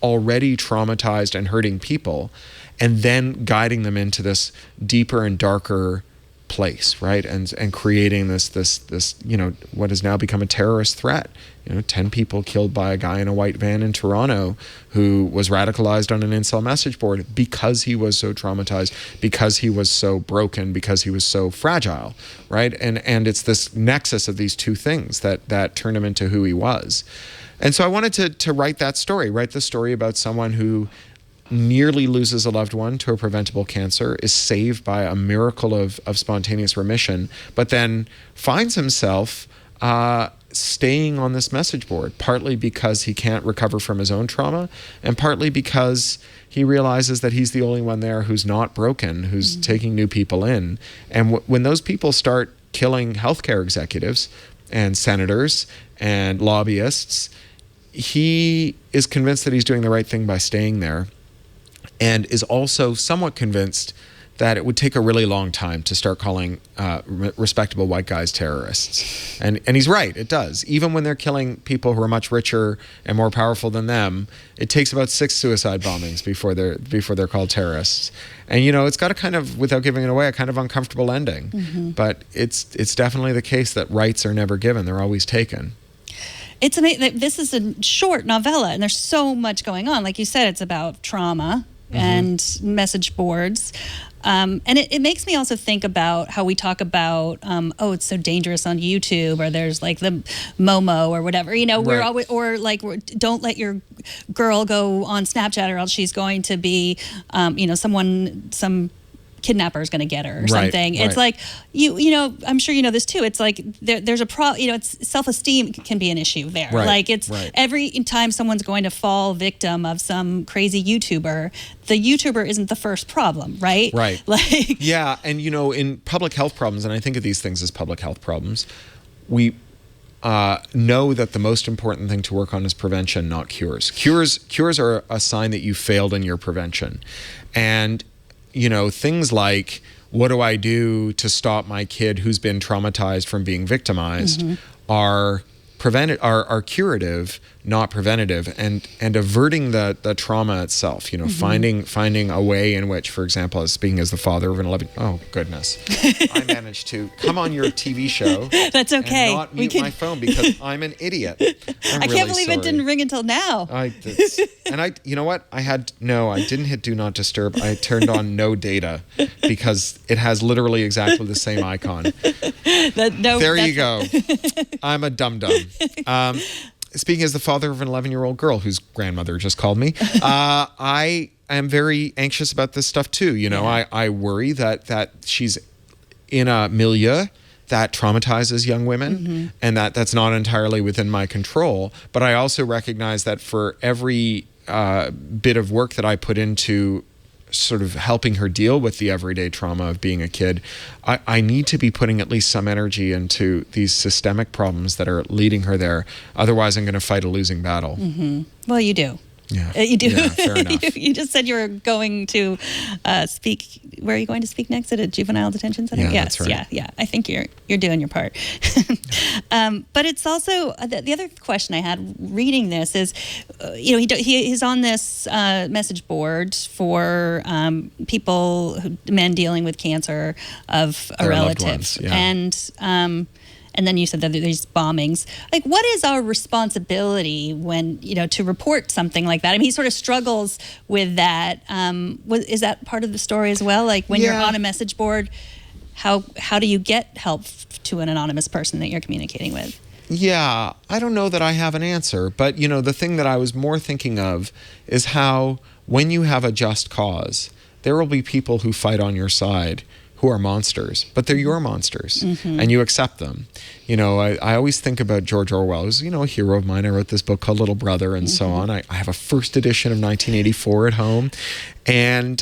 already traumatized and hurting people and then guiding them into this deeper and darker place, right? And creating this what has now become a terrorist threat. 10 people killed by a guy in a white van in Toronto who was radicalized on an incel message board because he was so traumatized, because he was so broken, because he was so fragile, right? And it's this nexus of these two things that turned him into who he was. And so I wanted to write that story, write the story about someone who nearly loses a loved one to a preventable cancer, is saved by a miracle of spontaneous remission, but then finds himself staying on this message board, partly because he can't recover from his own trauma, and partly because he realizes that he's the only one there who's not broken, who's taking new people in. And when those people start killing healthcare executives and senators and lobbyists, he is convinced that he's doing the right thing by staying there, and is also somewhat convinced that it would take a really long time to start calling respectable white guys terrorists. And he's right, it does. Even when they're killing people who are much richer and more powerful than them, it takes about 6 suicide bombings before they're called terrorists. And it's got a kind of, without giving it away, a kind of uncomfortable ending. But it's definitely the case that rights are never given, they're always taken. It's amazing. This is a short novella, and there's so much going on. Like you said, it's about trauma and message boards. And it makes me also think about how we talk about, it's so dangerous on YouTube, or there's like the Momo or whatever, we're always, or like, don't let your girl go on Snapchat or else she's going to be, some kidnapper is going to get her or something. Right. It's like, I'm sure you know this too. It's like there's a it's self-esteem can be an issue there. Right. Like it's every time someone's going to fall victim of some crazy YouTuber, the YouTuber isn't the first problem, right? Right. Like, yeah. And, in public health problems, and I think of these things as public health problems, we know that the most important thing to work on is prevention, not cures. Cures are a sign that you failed in your prevention. And things like, what do I do to stop my kid who's been traumatized from being victimized, are curative, not preventative, and averting the trauma itself. Finding a way in which, for example, as speaking as the father of an 11. Oh goodness, I managed to come on your TV show. That's okay. And not mute my phone because I'm an idiot. I can't believe it didn't ring until now. You know what? I didn't hit do not disturb. I turned on no data because it has literally exactly the same icon. There you go. I'm a dum-dum. Speaking as the father of an 11-year-old girl whose grandmother just called me, I am very anxious about this stuff too. I worry that she's in a milieu that traumatizes young women, and that's not entirely within my control. But I also recognize that for every bit of work that I put into sort of helping her deal with the everyday trauma of being a kid, I need to be putting at least some energy into these systemic problems that are leading her there. Otherwise, I'm going to fight a losing battle. Well, you do. Yeah. You do. Yeah, fair enough. You just said you were going to speak. Where are you going to speak next? At a juvenile detention center? Yeah, yes. that's right. Yeah. I think you're doing your part. But it's also the other question I had reading this is, he's on this message board for people, men dealing with cancer of a relative, ones, yeah. And then you said that there's bombings. Like, what is our responsibility when, to report something like that? I mean, he sort of struggles with that. Is that part of the story as well? Like, when you're on a message board, how do you get help to an anonymous person that you're communicating with? Yeah, I don't know that I have an answer. But, the thing that I was more thinking of is how when you have a just cause, there will be people who fight on your side who are monsters, but they're your monsters, and you accept them. I always think about George Orwell, who's, a hero of mine. I wrote this book called Little Brother and so on. I have a first edition of 1984 at home. And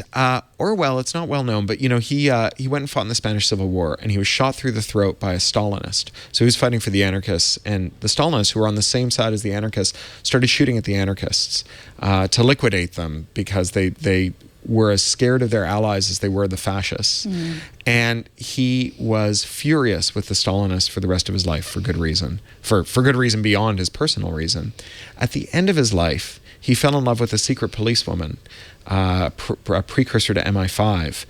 Orwell, it's not well known, but, he went and fought in the Spanish Civil War, and he was shot through the throat by a Stalinist. So he was fighting for the anarchists, and the Stalinists, who were on the same side as the anarchists, started shooting at the anarchists to liquidate them because they were as scared of their allies as they were the fascists. And he was furious with the Stalinists for the rest of his life for good reason, for good reason beyond his personal reason. At the end of his life, he fell in love with a secret policewoman, a precursor to MI5.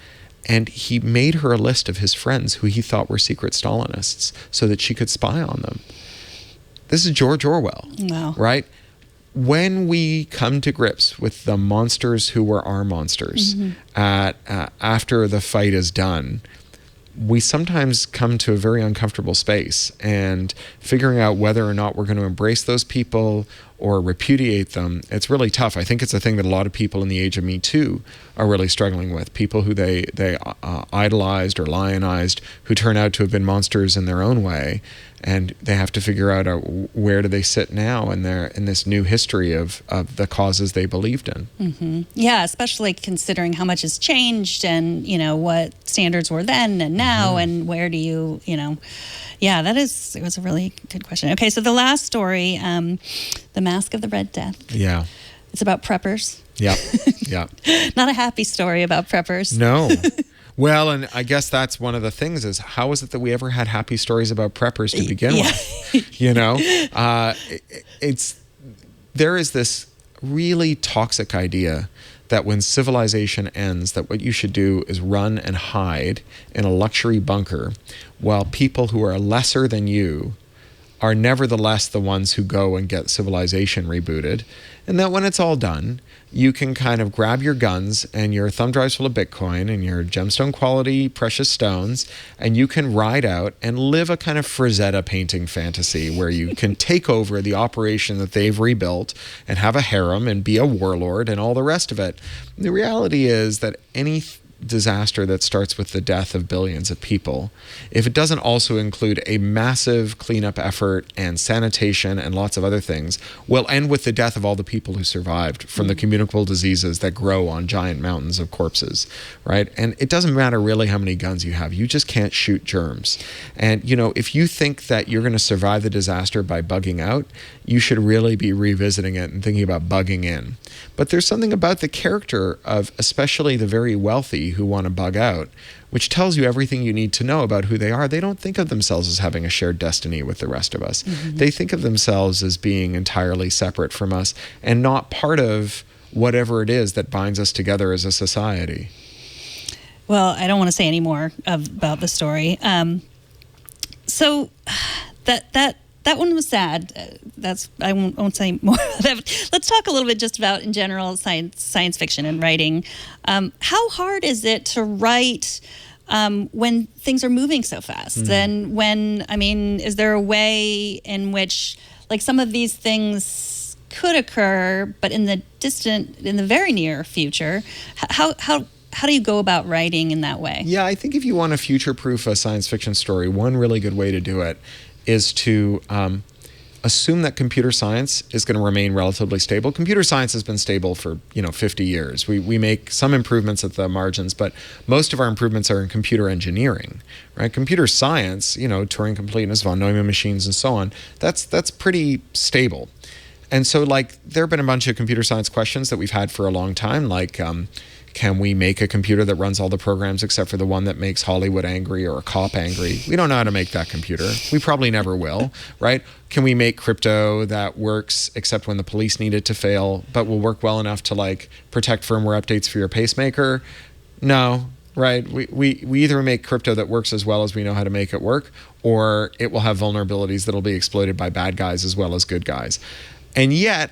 And he made her a list of his friends who he thought were secret Stalinists so that she could spy on them. This is George Orwell, Wow. right? When we come to grips with the monsters who were our monsters after the fight is done, we sometimes come to a very uncomfortable space, and figuring out whether or not we're going to embrace those people or repudiate them, it's really tough. I think it's a thing that a lot of people in the age of Me Too are really struggling with. People who they idolized or lionized, who turn out to have been monsters in their own way, and they have to figure out where do they sit now in this new history of the causes they believed in. Mm-hmm. Yeah, especially considering how much has changed, and what standards were then and now, and where do you yeah, it was a really good question. Okay, so the last story, The Mask of the Red Death. Yeah. It's about preppers. Yeah, yeah. Not a happy story about preppers. No. Well, and I guess that's one of the things is, how is it that we ever had happy stories about preppers to begin with? There is this really toxic idea that when civilization ends, that what you should do is run and hide in a luxury bunker, while people who are lesser than you are nevertheless the ones who go and get civilization rebooted. And that when it's all done, you can kind of grab your guns and your thumb drives full of Bitcoin and your gemstone quality precious stones, and you can ride out and live a kind of Frazetta painting fantasy where you can take over the operation that they've rebuilt and have a harem and be a warlord and all the rest of it. The reality is that any disaster that starts with the death of billions of people, if it doesn't also include a massive cleanup effort and sanitation and lots of other things, will end with the death of all the people who survived from the communicable diseases that grow on giant mountains of corpses, right? And it doesn't matter really how many guns you have. You just can't shoot germs. And, if you think that you're going to survive the disaster by bugging out, you should really be revisiting it and thinking about bugging in. But there's something about the character of especially the very wealthy who want to bug out, which tells you everything you need to know about who they are. They don't think of themselves as having a shared destiny with the rest of us. Mm-hmm. They think of themselves as being entirely separate from us and not part of whatever it is that binds us together as a society. Well, I don't want to say any more about the story. So that one was sad. I won't say more about that. Let's talk a little bit just about, in general, science fiction and writing. How hard is it to write when things are moving so fast? And is there a way in which, like, some of these things could occur, but in the very near future? How do you go about writing in that way? Yeah, I think if you want to future-proof a science fiction story, one really good way to do it is to assume that computer science is going to remain relatively stable. Computer science has been stable for 50 years. We make some improvements at the margins, but most of our improvements are in computer engineering, right? Computer science, Turing completeness, von Neumann machines, and so on. That's pretty stable. And so, there have been a bunch of computer science questions that we've had for a long time, like, can we make a computer that runs all the programs except for the one that makes Hollywood angry or a cop angry? We don't know how to make that computer. We probably never will, right? Can we make crypto that works except when the police need it to fail, but will work well enough to protect firmware updates for your pacemaker? No, right? We either make crypto that works as well as we know how to make it work, or it will have vulnerabilities that'll be exploited by bad guys as well as good guys. And yet,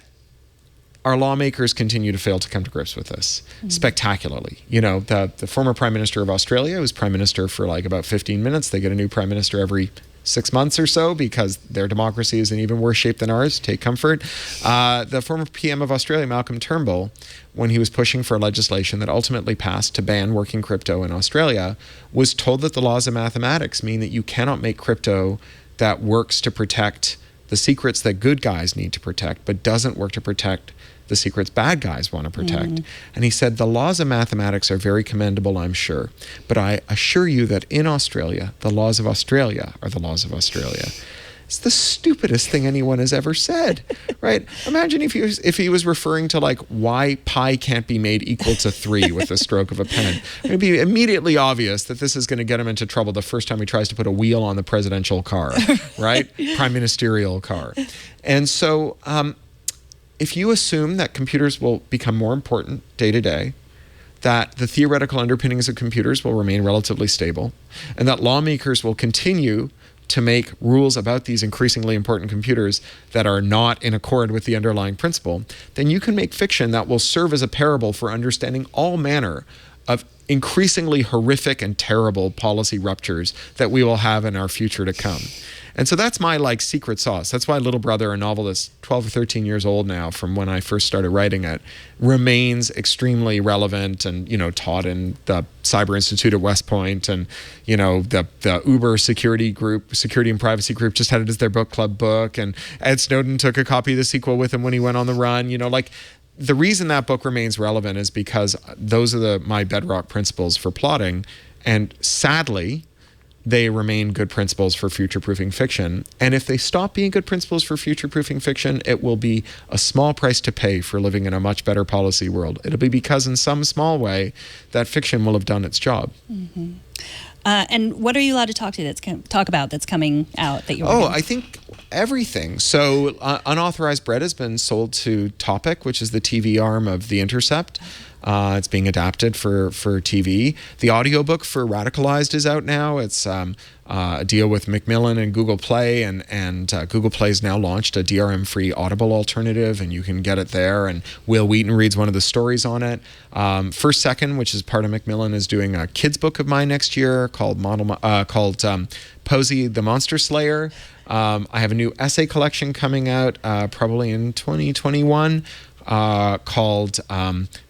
our lawmakers continue to fail to come to grips with this spectacularly. The former Prime Minister of Australia was Prime Minister for about 15 minutes. They get a new Prime Minister every 6 months or so because their democracy is in even worse shape than ours. Take comfort. The former PM of Australia, Malcolm Turnbull, when he was pushing for legislation that ultimately passed to ban working crypto in Australia, was told that the laws of mathematics mean that you cannot make crypto that works to protect the secrets that good guys need to protect, but doesn't work to protect the secrets bad guys want to protect. And he said, the laws of mathematics are very commendable, I'm sure, but I assure you that in Australia, the laws of Australia are the laws of Australia. It's the stupidest thing anyone has ever said, right? Imagine if he was referring to why pi can't be made equal to 3 with the stroke of a pen. It'd be immediately obvious that this is going to get him into trouble the first time he tries to put a wheel on the presidential car, right? Prime ministerial car. And so if you assume that computers will become more important day to day, that the theoretical underpinnings of computers will remain relatively stable, and that lawmakers will continue to make rules about these increasingly important computers that are not in accord with the underlying principle, then you can make fiction that will serve as a parable for understanding all manner of increasingly horrific and terrible policy ruptures that we will have in our future to come. And so that's my secret sauce. That's why Little Brother, a novel that's 12 or 13 years old now from when I first started writing it, remains extremely relevant and, taught in the Cyber Institute at West Point, and, the Uber security and privacy group just had it as their book club book, and Ed Snowden took a copy of the sequel with him when he went on the run. The reason that book remains relevant is because those are my bedrock principles for plotting, and sadly, they remain good principles for future-proofing fiction. And if they stop being good principles for future-proofing fiction, it will be a small price to pay for living in a much better policy world. It'll be because in some small way that fiction will have done its job. Mm-hmm. And what are you allowed to talk about that's coming out that you're working on? I think everything. So Unauthorized Bread has been sold to Topic, which is the TV arm of The Intercept. It's being adapted for TV. The audiobook for Radicalized is out now. It's a deal with Macmillan and Google Play, and Google Play has now launched a DRM-free Audible alternative, and you can get it there. And Will Wheaton reads one of the stories on it. First Second, which is part of Macmillan, is doing a kids book of mine next year called Posey the Monster Slayer. I have a new essay collection coming out probably in 2021 called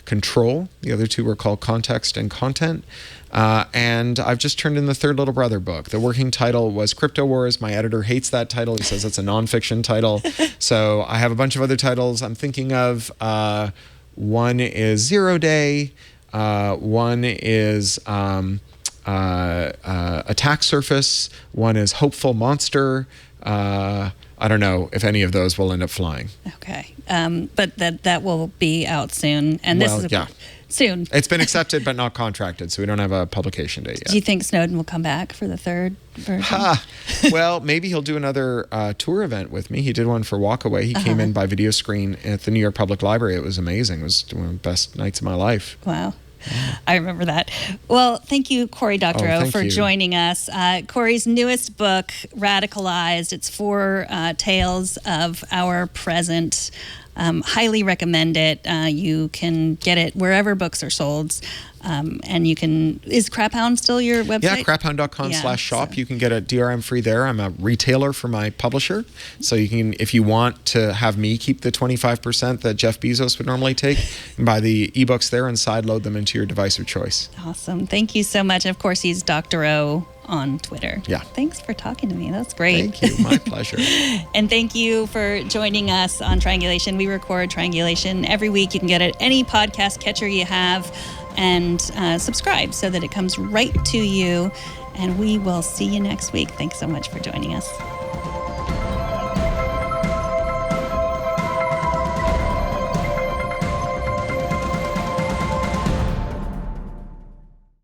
Control. The other two were called Context and Content. And I've just turned in the third Little Brother book. The working title was Crypto Wars. My editor hates that title. He says it's a nonfiction title. So I have a bunch of other titles I'm thinking of. One is Zero Day. One is Attack Surface. One is Hopeful Monster. I don't know if any of those will end up flying. Okay. But that will be out soon. And this is soon. It's been accepted but not contracted, so we don't have a publication date yet. Do you think Snowden will come back for the third version? Well, maybe he'll do another tour event with me. He did one for Walkaway. He came in by video screen at the New York Public Library. It was amazing. It was one of the best nights of my life. Wow. I remember that. Well, thank you, Cory Doctorow, for joining us. Cory's newest book, Radicalized, it's 4 tales of our present. Highly recommend it. You can get it wherever books are sold. And you can, is Craphound still your website? Yeah, craphound.com/shop. You can get it DRM free there. I'm a retailer for my publisher. So you can, if you want to have me keep the 25% that Jeff Bezos would normally take, you can buy the ebooks there and sideload them into your device of choice. Awesome. Thank you so much. And of course, he's Doctorow on Twitter. Yeah. Thanks for talking to me. That's great. Thank you. My pleasure. And thank you for joining us on Triangulation. We record Triangulation every week. You can get it any podcast catcher you have, and subscribe so that it comes right to you. And we will see you next week. Thanks so much for joining us.